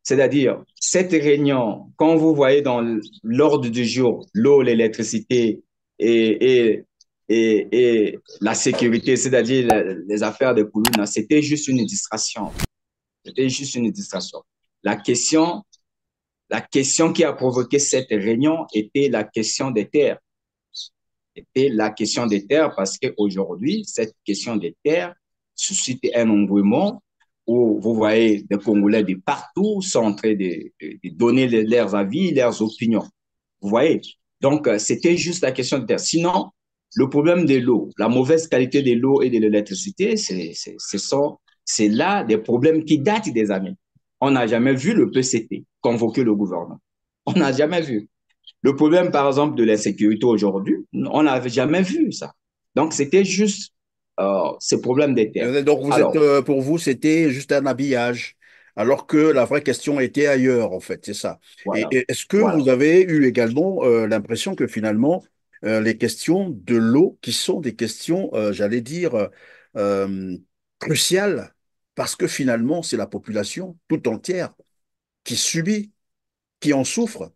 c'est-à-dire, cette réunion, quand vous voyez dans l'ordre du jour l'eau, l'électricité et, et, et la sécurité, c'est-à-dire les affaires de Koulouna, c'était juste une distraction. C'était juste une distraction. La question, la question qui a provoqué cette réunion était la question des terres. Était la question des terres parce qu'aujourd'hui, cette question des terres suscite un engouement où vous voyez des Congolais de partout sont en train de donner leurs avis, leurs opinions. Vous voyez? Donc, c'était juste la question de terre. Sinon, le problème de l'eau, la mauvaise qualité de l'eau et de l'électricité, c'est là des problèmes qui datent des années. On n'a jamais vu le PCT convoquer le gouvernement. On n'a jamais vu. Le problème, par exemple, de l'insécurité aujourd'hui, on n'avait jamais vu ça. Donc, c'était juste ce problème des terres. Donc, Alors, pour vous, c'était juste un habillage, alors que la vraie question était ailleurs, en fait, c'est ça. voilà, Et est-ce que voilà. vous avez eu également l'impression que finalement, les questions de l'eau, qui sont des questions, j'allais dire, euh, cruciales, parce que finalement, c'est la population tout entière qui subit, qui en souffre.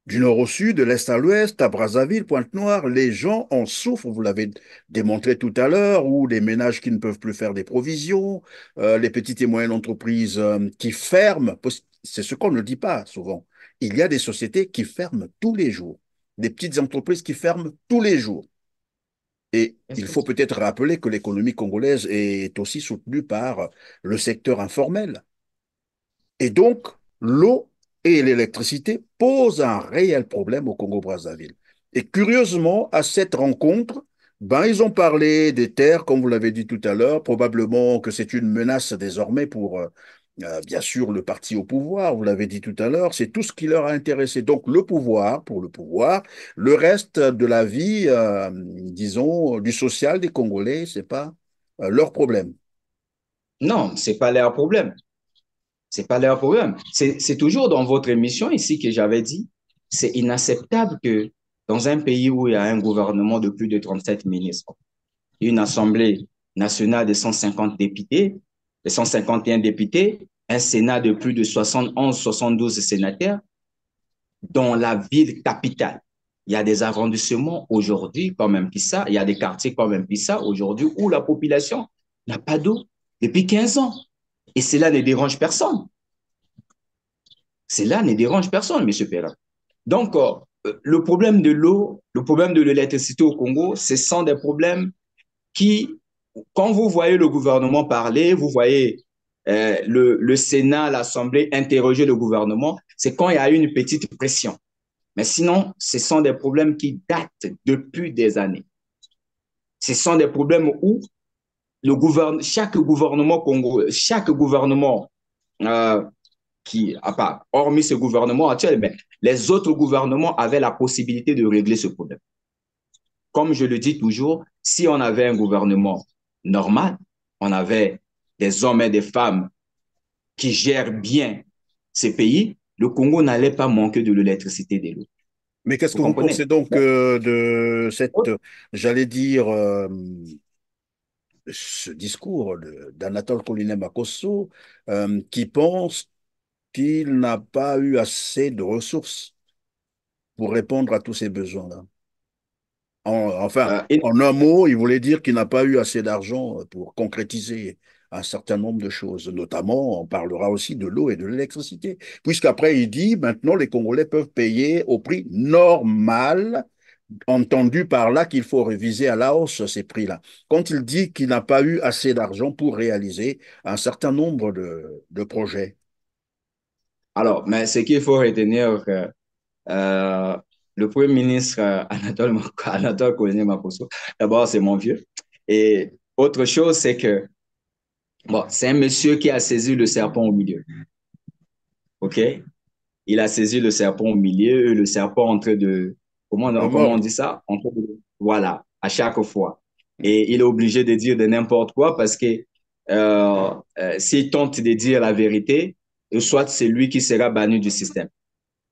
Du nord au sud, de l'est à l'ouest, à Brazzaville, Pointe-Noire, les gens en souffrent, vous l'avez démontré tout à l'heure, ou les ménages qui ne peuvent plus faire des provisions, les petites et moyennes entreprises qui ferment. C'est ce qu'on ne dit pas souvent. Il y a des sociétés qui ferment tous les jours, des petites entreprises qui ferment tous les jours. Et il faut peut-être rappeler que l'économie congolaise est aussi soutenue par le secteur informel. Et donc, l'eau et l'électricité posent un réel problème au Congo-Brazzaville. Et curieusement, à cette rencontre, ben, ils ont parlé des terres, comme vous l'avez dit tout à l'heure, probablement que c'est une menace désormais Bien sûr, le parti au pouvoir, vous l'avez dit tout à l'heure, c'est tout ce qui leur a intéressé. Donc le pouvoir, pour le pouvoir, le reste de la vie, disons, du social des Congolais, c'est pas leur problème. Non, c'est pas leur problème. C'est pas leur problème. C'est toujours dans votre émission ici que j'avais dit, c'est inacceptable que dans un pays où il y a un gouvernement de plus de 37 ministres, une assemblée nationale de 150 députés, de 151 députés, un Sénat de plus de 71, 72 sénateurs, dans la ville capitale. Il y a des arrondissements aujourd'hui, comme Mpissa, il y a des quartiers comme Mpissa aujourd'hui où la population n'a pas d'eau depuis 15 ans. Et cela ne dérange personne. Cela ne dérange personne, M. Perrin. Donc, le problème de l'eau, le problème de l'électricité au Congo, ce sont des problèmes qui, quand vous voyez le gouvernement parler, vous voyez le Sénat, l'Assemblée interroger le gouvernement, c'est quand il y a une petite pression. Mais sinon, ce sont des problèmes qui datent depuis des années. Ce sont des problèmes où chaque gouvernement congolais, chaque gouvernement euh, qui, à part, hormis ce gouvernement actuel, mais les autres gouvernements avaient la possibilité de régler ce problème. Comme je le dis toujours, si on avait un gouvernement normal, on avait des hommes et des femmes qui gèrent bien ces pays, le Congo n'allait pas manquer de l'électricité et de l'eau. Mais qu'est-ce Vous que vous comprenez? pensez donc de cette, j'allais dire, ce discours d'Anatole Collinet-Makosso, qui pense qu'il n'a pas eu assez de ressources pour répondre à tous ces besoins-là? Enfin, Euh, en un mot, il voulait dire qu'il n'a pas eu assez d'argent pour concrétiser un certain nombre de choses. Notamment, on parlera aussi de l'eau et de l'électricité. Puisqu'après, il dit, maintenant, les Congolais peuvent payer au prix normal, entendu par là qu'il faut réviser à la hausse ces prix-là. Quand il dit qu'il n'a pas eu assez d'argent pour réaliser un certain nombre de projets. alors, mais ce qu'il faut retenir, euh, le Premier ministre Anatole Kouéné-Makosso, d'abord, c'est mon vieux. Et autre chose, c'est que bon, c'est un monsieur qui a saisi le serpent au milieu. OK? Il a saisi le serpent au milieu, et le serpent en train de, De comment on mordre. dit ça? Voilà, à chaque fois. Et il est obligé de dire de n'importe quoi parce que s'il tente de dire la vérité, soit c'est lui qui sera banni du système.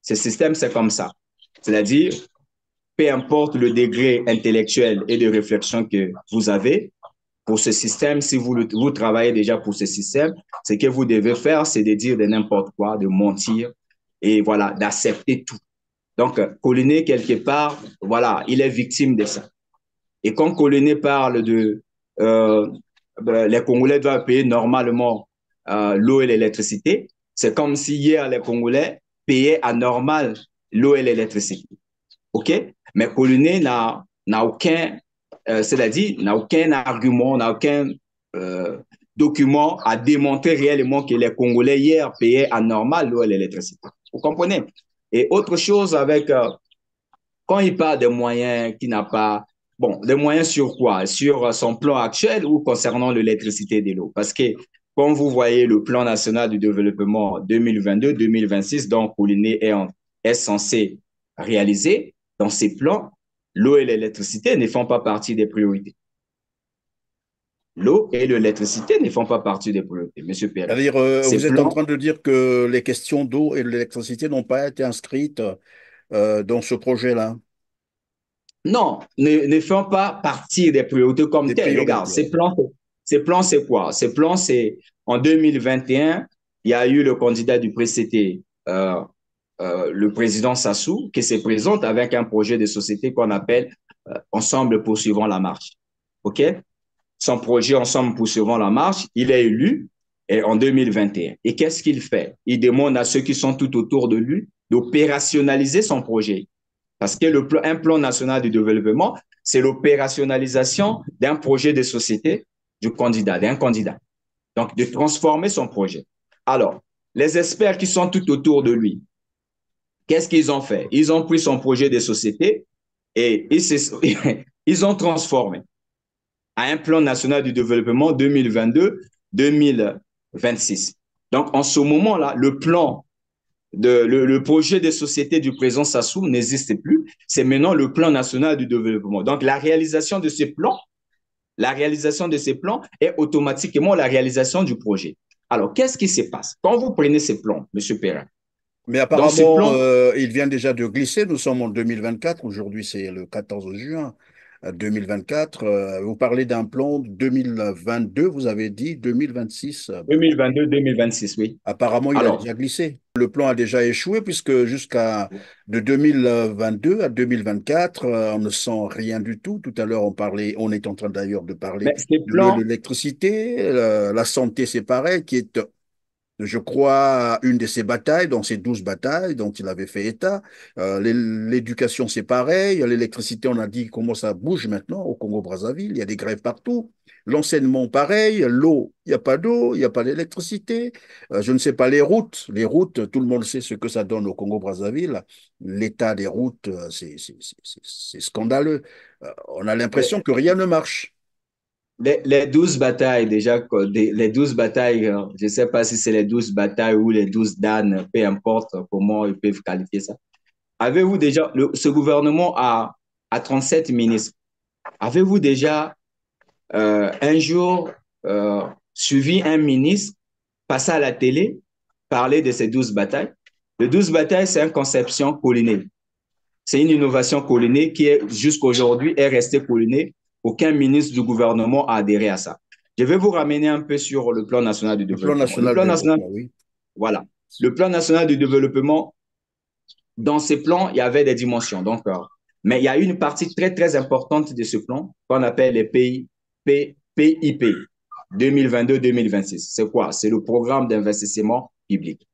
Ce système, c'est comme ça. C'est-à-dire, peu importe le degré intellectuel et de réflexion que vous avez, pour ce système, si vous travaillez déjà pour ce système, ce que vous devez faire, c'est de dire de n'importe quoi, de mentir et voilà, d'accepter tout. Donc, Collinet, quelque part, voilà, il est victime de ça. Et quand Collinet parle euh, les Congolais doivent payer normalement l'eau et l'électricité, c'est comme si hier les Congolais payaient à normal l'eau et l'électricité. OK? Mais Collinet n'a aucun, c'est-à-dire, n'a aucun argument, n'a aucun euh, document à démontrer réellement que les Congolais hier payaient à normal l'eau et l'électricité. Vous comprenez? Et autre chose avec, quand il parle des moyens qu'il n'a pas, bon, des moyens sur quoi? Sur son plan actuel ou concernant l'électricité et de l'eau? Parce que, comme vous voyez, le plan national du développement 2022-2026, donc Pauliné est censé réaliser, dans ces plans, l'eau et l'électricité ne font pas partie des priorités. L'eau et l'électricité ne font pas partie des priorités, Monsieur Perret. C'est-à-dire, Ces vous êtes en plans, train de dire que les questions d'eau et de l'électricité n'ont pas été inscrites dans ce projet-là, non, ne font pas partie des priorités comme des telles. Regarde, priorités. ces plans, c'est quoi? Ces plans, c'est en 2021, il y a eu le candidat du précédé, le président Sassou, qui se présente avec un projet de société qu'on appelle Ensemble poursuivant la marche. OK? Son projet Ensemble poursuivant la marche, il est élu en 2021. Et qu'est-ce qu'il fait? Il demande à ceux qui sont tout autour de lui d'opérationnaliser son projet. Parce que un plan national de développement, c'est l'opérationnalisation d'un projet de société du candidat, d'un candidat. Donc, de transformer son projet. Alors, les experts qui sont tout autour de lui, qu'est-ce qu'ils ont fait? Ils ont pris son projet de société et ils ont transformé à un plan national du développement 2022-2026. Donc, en ce moment-là, le projet de société du président Sassou n'existe plus. C'est maintenant le plan national du développement. Donc, la réalisation de ces plans est automatiquement la réalisation du projet. Alors, qu'est-ce qui se passe? Quand vous prenez ces plans, M. Perrin, Mais dans ces apparemment, plans, il vient déjà de glisser. Nous sommes en 2024. Aujourd'hui, c'est le 14 juin 2024. Vous parlez d'un plan 2022. Vous avez dit 2026. Bah, 2022-2026, oui. apparemment, il a Alors, déjà glissé. Le plan a déjà échoué puisque jusqu'à de 2022 à 2024, on ne sent rien du tout. Tout à l'heure, on est en train d'ailleurs de parler mais ces de plans, l'électricité. La santé, c'est pareil, qui est, je crois, une de ses batailles, dans ses 12 batailles dont il avait fait état. L'éducation, c'est pareil. L'électricité, on a dit comment ça bouge maintenant au Congo-Brazzaville. Il y a des grèves partout. L'enseignement, pareil. L'eau, il n'y a pas d'eau, il n'y a pas d'électricité. Je ne sais pas les routes. Les routes, tout le monde sait ce que ça donne au Congo-Brazzaville. L'état des routes, c'est scandaleux. On a l'impression que rien ne marche. les 12 batailles, déjà, les 12 batailles, je ne sais pas si c'est les 12 batailles ou les 12 danes, peu importe comment ils peuvent qualifier ça. Avez-vous déjà, ce gouvernement a 37 ministres. Avez-vous déjà un jour suivi un ministre passer à la télé, parler de ces 12 batailles? Les 12 batailles, c'est une conception collinée. C'est une innovation collinée qui est jusqu'à aujourd'hui est restée collinée. Aucun ministre du gouvernement a adhéré à ça. Je vais vous ramener un peu sur le plan national du Le plan développement. Le national plan de national, développement, oui. voilà. Le plan national du développement, dans ces plans, il y avait des dimensions. Donc, mais il y a une partie très, très importante de ce plan qu'on appelle les PIP 2022-2026. C'est quoi? C'est le programme d'investissement public.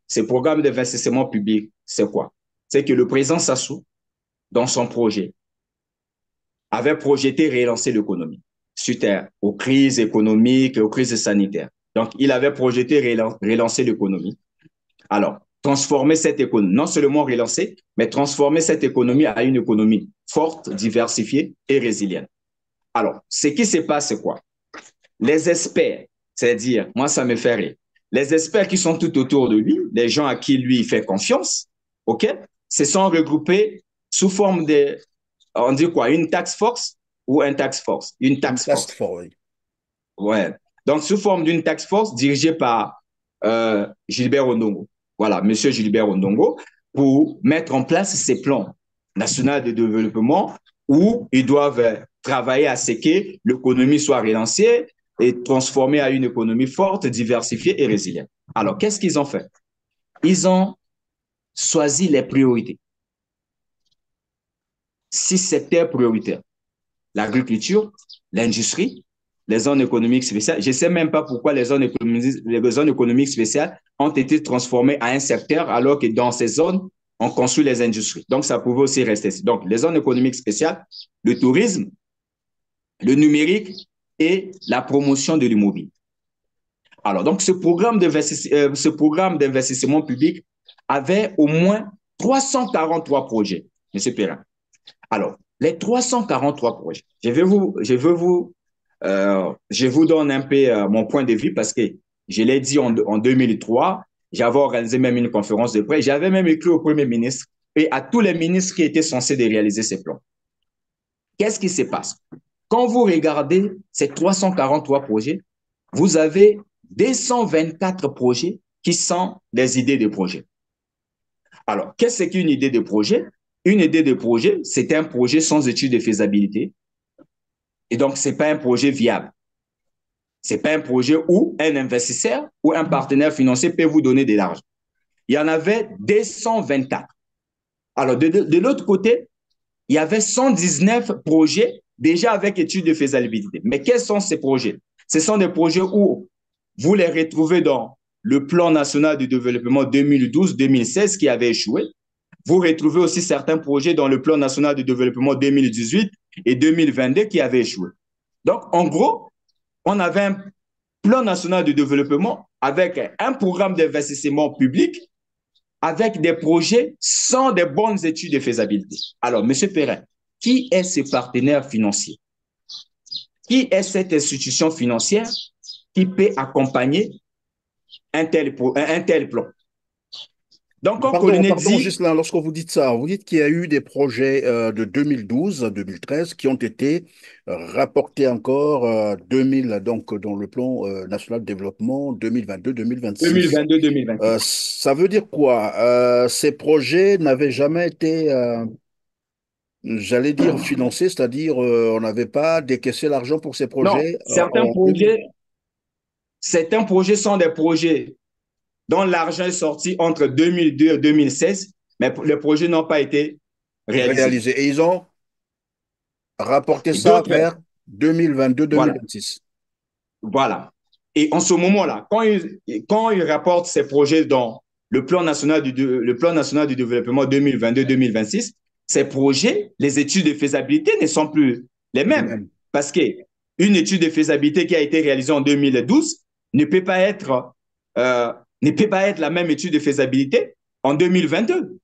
Ce programme d'investissement public, c'est quoi? C'est que le président Sassou, dans son projet, avait projeté relancer l'économie suite aux crises économiques et aux crises sanitaires. Donc, il avait projeté relancer l'économie. Alors, transformer cette économie, non seulement relancer, mais transformer cette économie à une économie forte, diversifiée et résiliente. Alors, ce qui se passe, c'est quoi? Les experts, c'est-à-dire, moi, ça me fait rire, les experts qui sont tout autour de lui, les gens à qui lui fait confiance, OK, se sont regroupés sous forme de, on dit quoi, une task force ou un task force? Une Une task task force. force, oui. Ouais. Donc, sous forme d'une task force dirigée par Gilbert Ondongo. Voilà, monsieur Gilbert Ondongo, pour mettre en place ces plans nationaux de développement où ils doivent travailler à ce que l'économie soit relancée et transformée à une économie forte, diversifiée et résiliente. Alors, qu'est-ce qu'ils ont fait? Ils ont choisi les priorités. 6 secteurs prioritaires. L'agriculture, l'industrie, les zones économiques spéciales. Je ne sais même pas pourquoi les zones économiques spéciales ont été transformées à un secteur alors que dans ces zones, on construit les industries. Donc, ça pouvait aussi rester. Donc, les zones économiques spéciales, le tourisme, le numérique et la promotion de l'immobilier. Alors, donc, ce programme d'investissement public avait au moins 343 projets, M. Perrin. Alors, les 343 projets, je vous donne un peu mon point de vue parce que je l'ai dit en 2003, j'avais organisé même une conférence de presse, j'avais même écrit au Premier ministre et à tous les ministres qui étaient censés de réaliser ces plans. Qu'est-ce qui se passe? Quand vous regardez ces 343 projets, vous avez 224 projets qui sont des idées de projets. Alors, qu'est-ce qu'une idée de projet? Une idée de projet, c'est un projet sans étude de faisabilité. Et donc, ce n'est pas un projet viable. Ce n'est pas un projet où un investisseur ou un partenaire financier peut vous donner de l'argent. Il y en avait 224. Alors, de l'autre côté, il y avait 119 projets déjà avec étude de faisabilité. Mais quels sont ces projets? Ce sont des projets où vous les retrouvez dans le plan national de développement 2012-2016 qui avait échoué. Vous retrouvez aussi certains projets dans le plan national de développement 2018 et 2022 qui avaient échoué. Donc, en gros, on avait un plan national de développement avec un programme d'investissement public avec des projets sans de bonnes études de faisabilité. Alors, M. Perrin, qui est ce partenaire financier? Qui est cette institution financière qui peut accompagner un tel plan. Donc, quand Pardon, Collinet pardon, dit Ghislain, lorsque vous dites ça, vous dites qu'il y a eu des projets de 2012 à 2013 qui ont été rapportés encore 2000, donc dans le plan national de développement 2022-2026. 2022-2026. Ça veut dire quoi? Ces projets n'avaient jamais été, j'allais dire, financés, c'est-à-dire on n'avait pas décaissé l'argent pour ces Non, projets en 2000. certains projets sont des projets dont l'argent est sorti entre 2002 et 2016, mais les projets n'ont pas été réalisés. Réalisés. Et ils ont rapporté Et ça d'autres, vers voilà, 2022-2026. voilà. Et en ce moment-là, quand ils rapportent ces projets dans le plan national du développement 2022-2026, ces projets, les études de faisabilité ne sont plus les Les mêmes. mêmes. Parce qu'une étude de faisabilité qui a été réalisée en 2012 ne peut pas être, euh, ne peut pas être la même étude de faisabilité en 2022.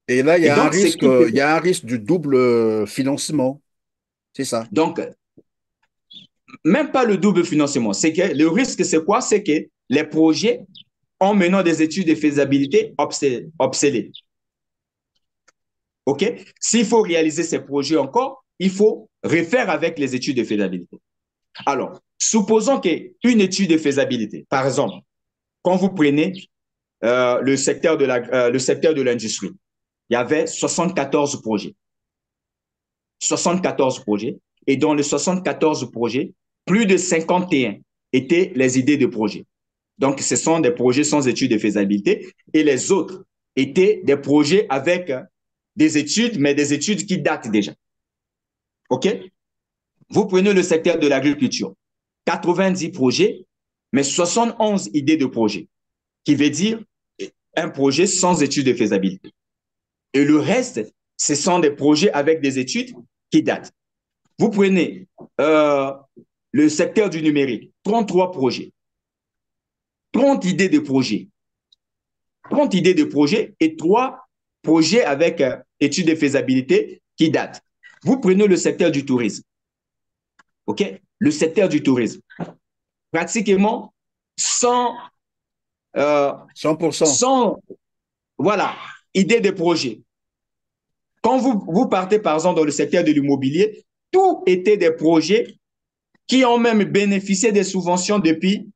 Et là, Et donc, ce qui il y a un risque du double financement. C'est ça. donc, même pas le double financement. C'est que le risque, c'est quoi? C'est que les projets, en menant des études de faisabilité, obsolètes. OK? S'il faut réaliser ces projets encore, il faut refaire avec les études de faisabilité. Alors, supposons qu'une étude de faisabilité, par exemple, quand vous prenez le secteur de l'industrie, il y avait 74 projets. 74 projets. Et dans les 74 projets, plus de 51 étaient les idées de projets. Donc, ce sont des projets sans études de faisabilité. Et les autres étaient des projets avec des études, mais des études qui datent déjà. OK? Vous prenez le secteur de l'agriculture. 90 projets, mais 71 idées de projets, qui veut dire un projet sans études de faisabilité. Et le reste, ce sont des projets avec des études qui datent. Vous prenez le secteur du numérique, 33 projets, 30 idées de projets, 30 idées de projets et 3 projets avec études de faisabilité qui datent. Vous prenez le secteur du tourisme, OK? Le secteur du tourisme, pratiquement 100, euh, 100%. 100 voilà, idées de projets. Quand vous partez, par exemple, dans le secteur de l'immobilier, tout était des projets qui ont même bénéficié des subventions depuis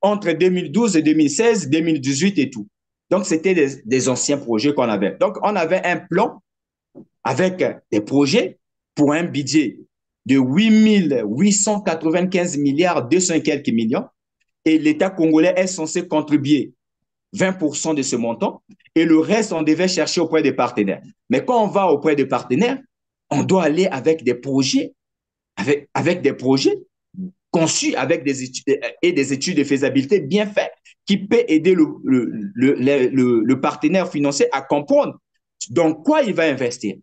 entre 2012 et 2016, 2018 et tout. Donc, c'était des anciens projets qu'on avait. Donc, on avait un plan avec des projets pour un budget de 8 895 milliards, 200 et quelques millions. Et l'État congolais est censé contribuer 20% de ce montant et le reste, on devait chercher auprès des partenaires. Mais quand on va auprès des partenaires, on doit aller avec des projets, avec des projets conçus avec des études de faisabilité bien faites qui peut aider le partenaire financier à comprendre dans quoi il va investir.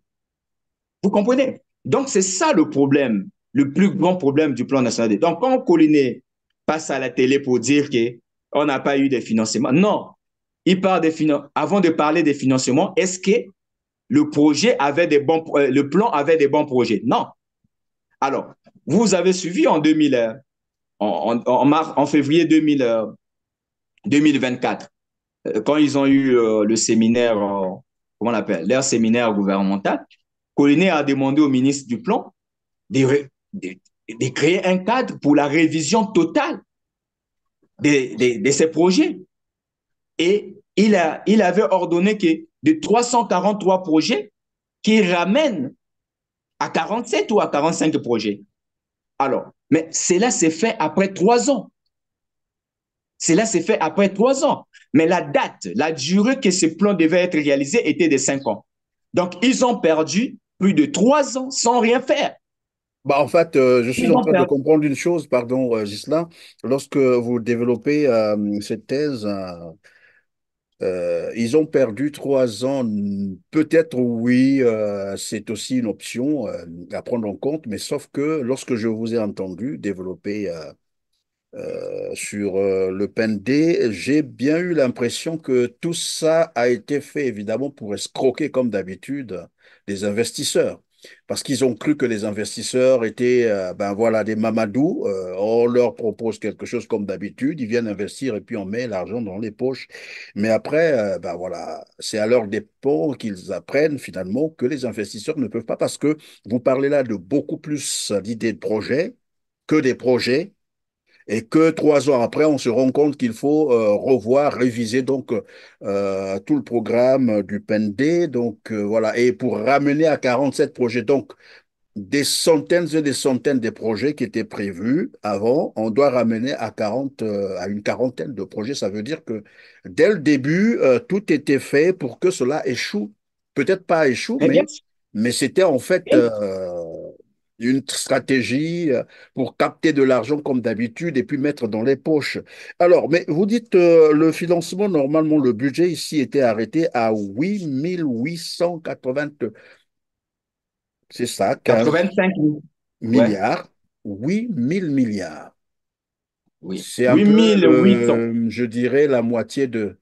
Vous comprenez? Donc, c'est ça le problème, le plus grand problème du plan national. Donc, quand Collinet passe à la télé pour dire qu'on n'a pas eu de financement, non. Il parle des financements. Avant de parler des financements, est-ce que le plan avait des bons projets? Non. Alors, vous avez suivi en 2000, en février 2024, quand ils ont eu le séminaire, comment on appelle, leur séminaire gouvernemental, Collinet a demandé au ministre du Plan de, de créer un cadre pour la révision totale de ces projets. Et il avait ordonné que de 343 projets, qui ramènent à 47 ou à 45 projets. Alors, mais cela s'est fait après 3 ans. Cela s'est fait après 3 ans. Mais la date, la durée que ce plan devait être réalisé était de 5 ans. Donc, ils ont perdu plus de 3 ans sans rien faire. Bah, en fait, je suis Ils en ont train de perdu. comprendre une chose, pardon, Ghislain. Lorsque vous développez cette thèse, ils ont perdu 3 ans. Peut-être oui, c'est aussi une option à prendre en compte, mais sauf que lorsque je vous ai entendu développer sur le PND, j'ai bien eu l'impression que tout ça a été fait évidemment pour escroquer comme d'habitude des investisseurs. parce qu'ils ont cru que les investisseurs étaient ben voilà, des mamadous. On leur propose quelque chose comme d'habitude, ils viennent investir et puis on met l'argent dans les poches. Mais après, ben voilà, c'est à leur dépens qu'ils apprennent finalement que les investisseurs ne peuvent pas, parce que vous parlez là de beaucoup plus d'idées de projets que des projets, et que 3 ans après, on se rend compte qu'il faut revoir, réviser donc tout le programme du PND. Donc voilà, et pour ramener à 47 projets, donc des centaines et des centaines de projets qui étaient prévus avant, on doit ramener à 40, à une quarantaine de projets. Ça veut dire que dès le début, tout était fait pour que cela échoue. Peut-être pas échoue, Mais bien sûr. mais c'était en fait une stratégie pour capter de l'argent comme d'habitude et puis mettre dans les poches. Alors, mais vous dites le financement, normalement, le budget ici était arrêté à 8 880, c'est ça, 15 85 000. Ouais, milliards, 8 000 milliards. oui. C'est un Huit peu, mille huit cents. je dirais, la moitié de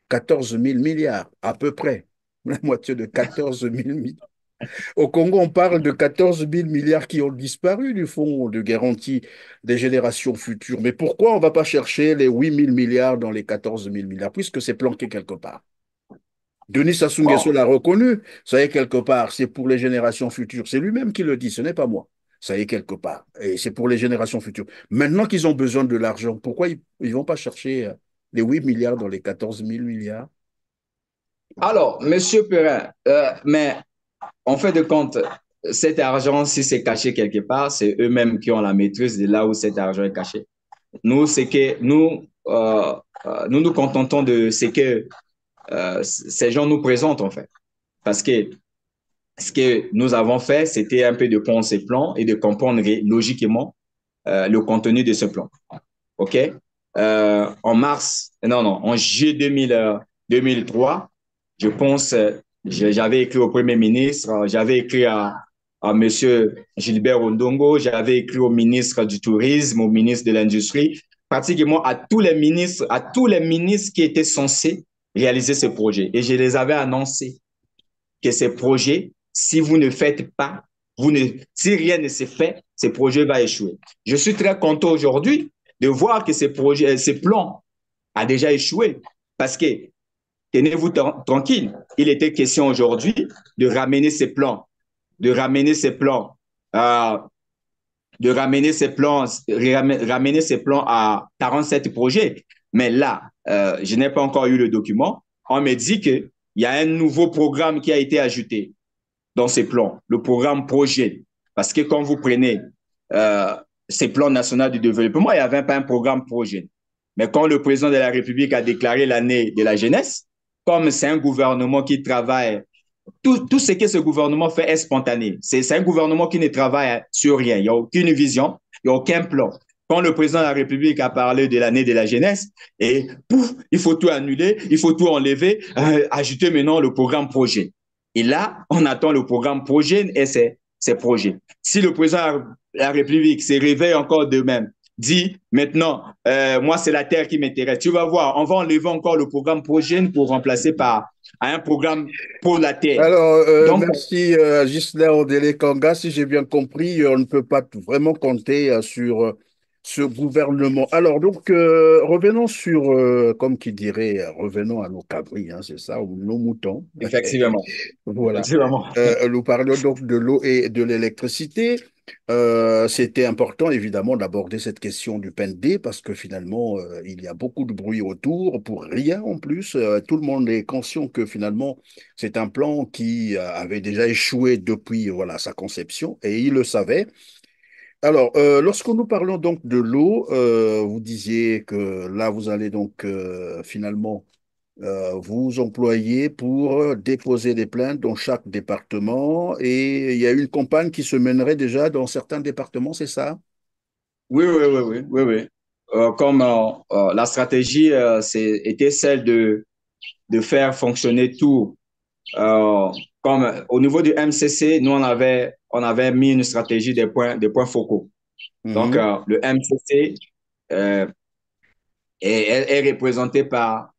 14 000 milliards, à peu près. La moitié de 14 000 milliards. Au Congo, on parle de 14 000 milliards qui ont disparu du fonds de garantie des générations futures. Mais pourquoi on ne va pas chercher les 8 000 milliards dans les 14 000 milliards, puisque c'est planqué quelque part? Denis Sassou Nguesso Bon, l'a reconnu. Ça y est, quelque part, c'est pour les générations futures. C'est lui-même qui le dit, ce n'est pas moi. Ça y est, quelque part. Et c'est pour les générations futures. Maintenant qu'ils ont besoin de l'argent, pourquoi ils ne vont pas chercher les 8 milliards dans les 14 000 milliards? alors, Monsieur Perrin, mais en fait de compte, cet argent, si c'est caché quelque part, c'est eux-mêmes qui ont la maîtrise de là où cet argent est caché. Nous, c'est que nous nous contentons de ce que ces gens nous présentent, en fait. Parce que ce que nous avons fait, c'était un peu de prendre ces plans et de comprendre logiquement le contenu de ce plan. OK? En mars, non, non, en juillet 2003, je pense, j'avais écrit au Premier ministre, j'avais écrit à M. Gilbert Ondongo, j'avais écrit au ministre du Tourisme, au ministre de l'Industrie, pratiquement à tous les ministres qui étaient censés réaliser ce projet. Et je les avais annoncés que ces projets, si vous ne faites pas, si rien ne se fait, ces projets vont échouer. Je suis très content aujourd'hui de voir que ces projets, ces plans a déjà échoué parce que tenez-vous tranquille. Il était question aujourd'hui de ramener ces plans, de ramener ces plans, euh, de ramener ces plans à 47 projets. Mais là, je n'ai pas encore eu le document. On me dit qu'il y a un nouveau programme qui a été ajouté dans ces plans, le programme projet. Parce que quand vous prenez euh, ces plans nationaux de développement, il n'y avait pas un programme projet. Mais quand le président de la République a déclaré l'année de la jeunesse, comme c'est un gouvernement qui travaille, tout ce que ce gouvernement fait est spontané. C'est un gouvernement qui ne travaille sur rien. Il n'y a aucune vision, il n'y a aucun plan. Quand le président de la République a parlé de l'année de la jeunesse, et pouf, il faut tout annuler, il faut tout enlever, ajouter maintenant le programme projet. Et là, on attend le programme projet et ses projets. Si le président de la République se réveille encore de même, dit maintenant, moi, c'est la terre qui m'intéresse. Tu vas voir, on va enlever encore le programme projet pour remplacer par un programme pour la terre. Alors, Donc, merci Ghislain Odélé Kanga. Si j'ai bien compris, on ne peut pas vraiment compter sur ce gouvernement. Alors, donc, revenons sur, comme qui dirait, revenons à nos cabris, hein, c'est ça, ou nos moutons. effectivement, Voilà. effectivement. Nous parlions donc de l'eau et de l'électricité. C'était important, évidemment, d'aborder cette question du PND parce que finalement, il y a beaucoup de bruit autour pour rien en plus. Tout le monde est conscient que finalement, c'est un plan qui avait déjà échoué depuis voilà, sa conception et il le savait. Alors, lorsque nous parlons donc de l'eau, vous disiez que là, vous allez donc finalement vous employer pour déposer des plaintes dans chaque département et il y a une campagne qui se mènerait déjà dans certains départements, c'est ça? Oui, oui, oui, oui, oui, oui. Comme la stratégie était celle de faire fonctionner tout. Euh, Comme au niveau du MCC, nous, on avait mis une stratégie des points focaux. Donc, Mhm. le MCC euh, est représenté par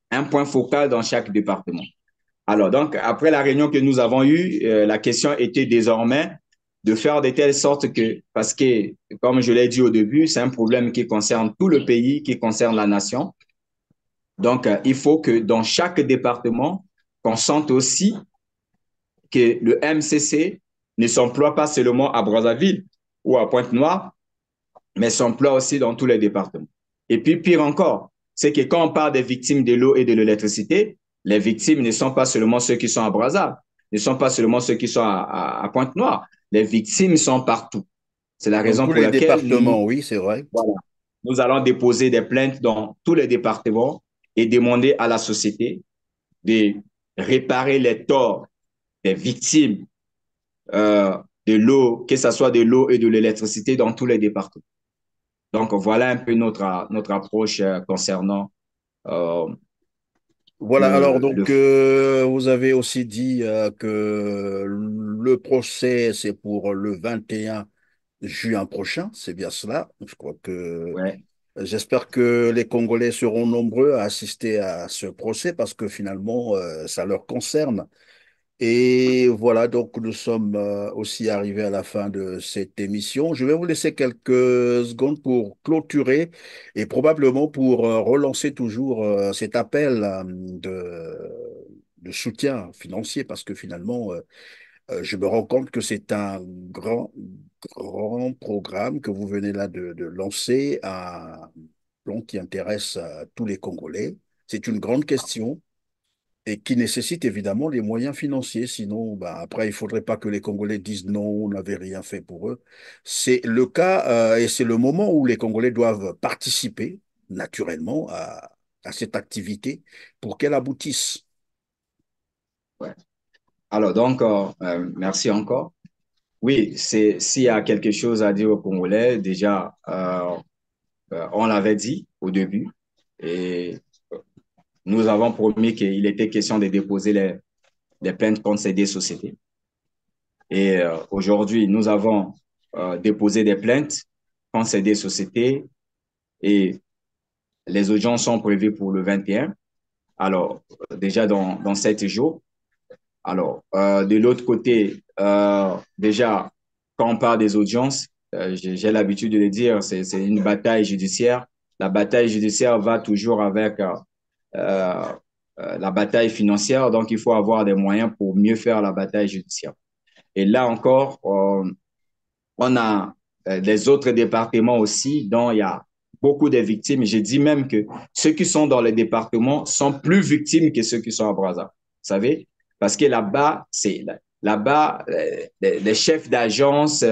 un point focal dans chaque département. Alors, donc, après la réunion que nous avons eue, la question était désormais de faire de telle sorte que, parce que, comme je l'ai dit au début, c'est un problème qui concerne tout le pays, qui concerne la nation. Donc, il faut que dans chaque département, qu'on sente aussi que le MCC ne s'emploie pas seulement à Brazzaville ou à Pointe-Noire, mais s'emploie aussi dans tous les départements. Et puis, pire encore, c'est que quand on parle des victimes de l'eau et de l'électricité, les victimes ne sont pas seulement ceux qui sont à Brazzaville, ne sont pas seulement ceux qui sont à Pointe-Noire. Les victimes sont partout. C'est la Dans raison tous pour les laquelle départements, oui, c'est vrai. voilà, nous allons déposer des plaintes dans tous les départements et demander à la société de réparer les torts des victimes de l'eau, que ce soit de l'eau et de l'électricité dans tous les départements. Donc, voilà un peu notre approche concernant euh, Voilà, alors le... donc vous avez aussi dit que le procès, c'est pour le 21 juin prochain, c'est bien cela. Je crois que Ouais, j'espère que les Congolais seront nombreux à assister à ce procès parce que finalement, ça leur concerne. Et voilà, donc nous sommes aussi arrivés à la fin de cette émission. Je vais vous laisser quelques secondes pour clôturer et probablement pour relancer toujours cet appel de soutien financier parce que finalement, je me rends compte que c'est un grand programme que vous venez là de lancer, un plan qui intéresse tous les Congolais. C'est une grande question et qui nécessite évidemment les moyens financiers. Sinon, bah, après, il ne faudrait pas que les Congolais disent non, on n'avait rien fait pour eux. C'est le cas et c'est le moment où les Congolais doivent participer naturellement à cette activité pour qu'elle aboutisse. ouais. Alors, donc, merci encore. Oui, c'est s'il y a quelque chose à dire aux Congolais, déjà, on l'avait dit au début et nous avons promis qu'il était question de déposer les plaintes contre ces deux sociétés. Et aujourd'hui, nous avons déposé des plaintes contre ces deux sociétés et les audiences sont prévues pour le 21. Alors, déjà dans 7 jours. Alors, de l'autre côté, déjà, quand on parle des audiences, j'ai l'habitude de le dire, c'est une bataille judiciaire. La bataille judiciaire va toujours avec euh, la bataille financière, donc il faut avoir des moyens pour mieux faire la bataille judiciaire. Et là encore, on a les autres départements aussi dont il y a beaucoup de victimes. Je dis même que ceux qui sont dans les départements sont plus victimes que ceux qui sont à Brazza. Vous savez? Parce que là-bas, là-bas, les chefs d'agence,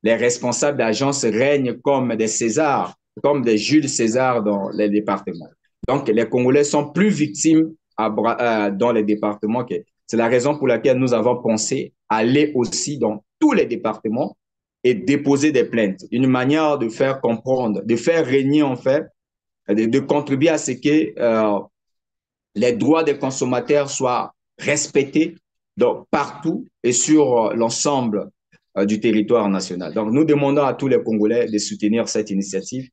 les responsables d'agence règnent comme des Césars, comme des Jules César dans les départements. Donc, les Congolais sont plus victimes dans les départements. C'est la raison pour laquelle nous avons pensé aller aussi dans tous les départements et déposer des plaintes. Une manière de faire comprendre, de faire régner en fait, de contribuer à ce que les droits des consommateurs soient respectés donc, partout et sur l'ensemble du territoire national. Donc, nous demandons à tous les Congolais de soutenir cette initiative.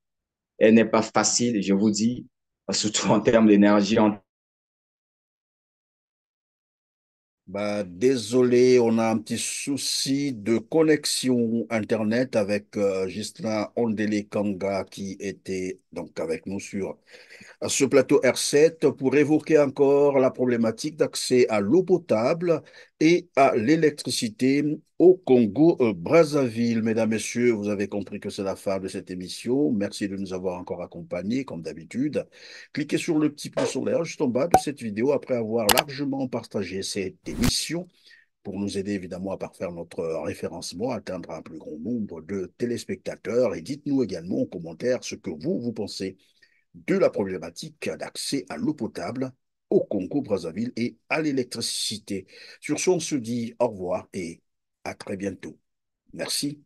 Elle n'est pas facile, je vous dis, surtout en termes d'énergie, Bah, désolé, on a un petit souci de connexion Internet avec Ghislain Ondele Kanga qui était donc avec nous sur à ce plateau R7 pour évoquer encore la problématique d'accès à l'eau potable et à l'électricité au Congo-Brazzaville. Mesdames, Messieurs, vous avez compris que c'est la fin de cette émission. Merci de nous avoir encore accompagnés, comme d'habitude. Cliquez sur le petit pouce en l'air juste en bas de cette vidéo après avoir largement partagé cette émission pour nous aider évidemment à parfaire notre référencement, atteindre un plus grand nombre de téléspectateurs. Et dites-nous également en commentaire ce que vous pensez de la problématique d'accès à l'eau potable au Congo-Brazzaville et à l'électricité. Sur ce, on se dit au revoir et à très bientôt. Merci.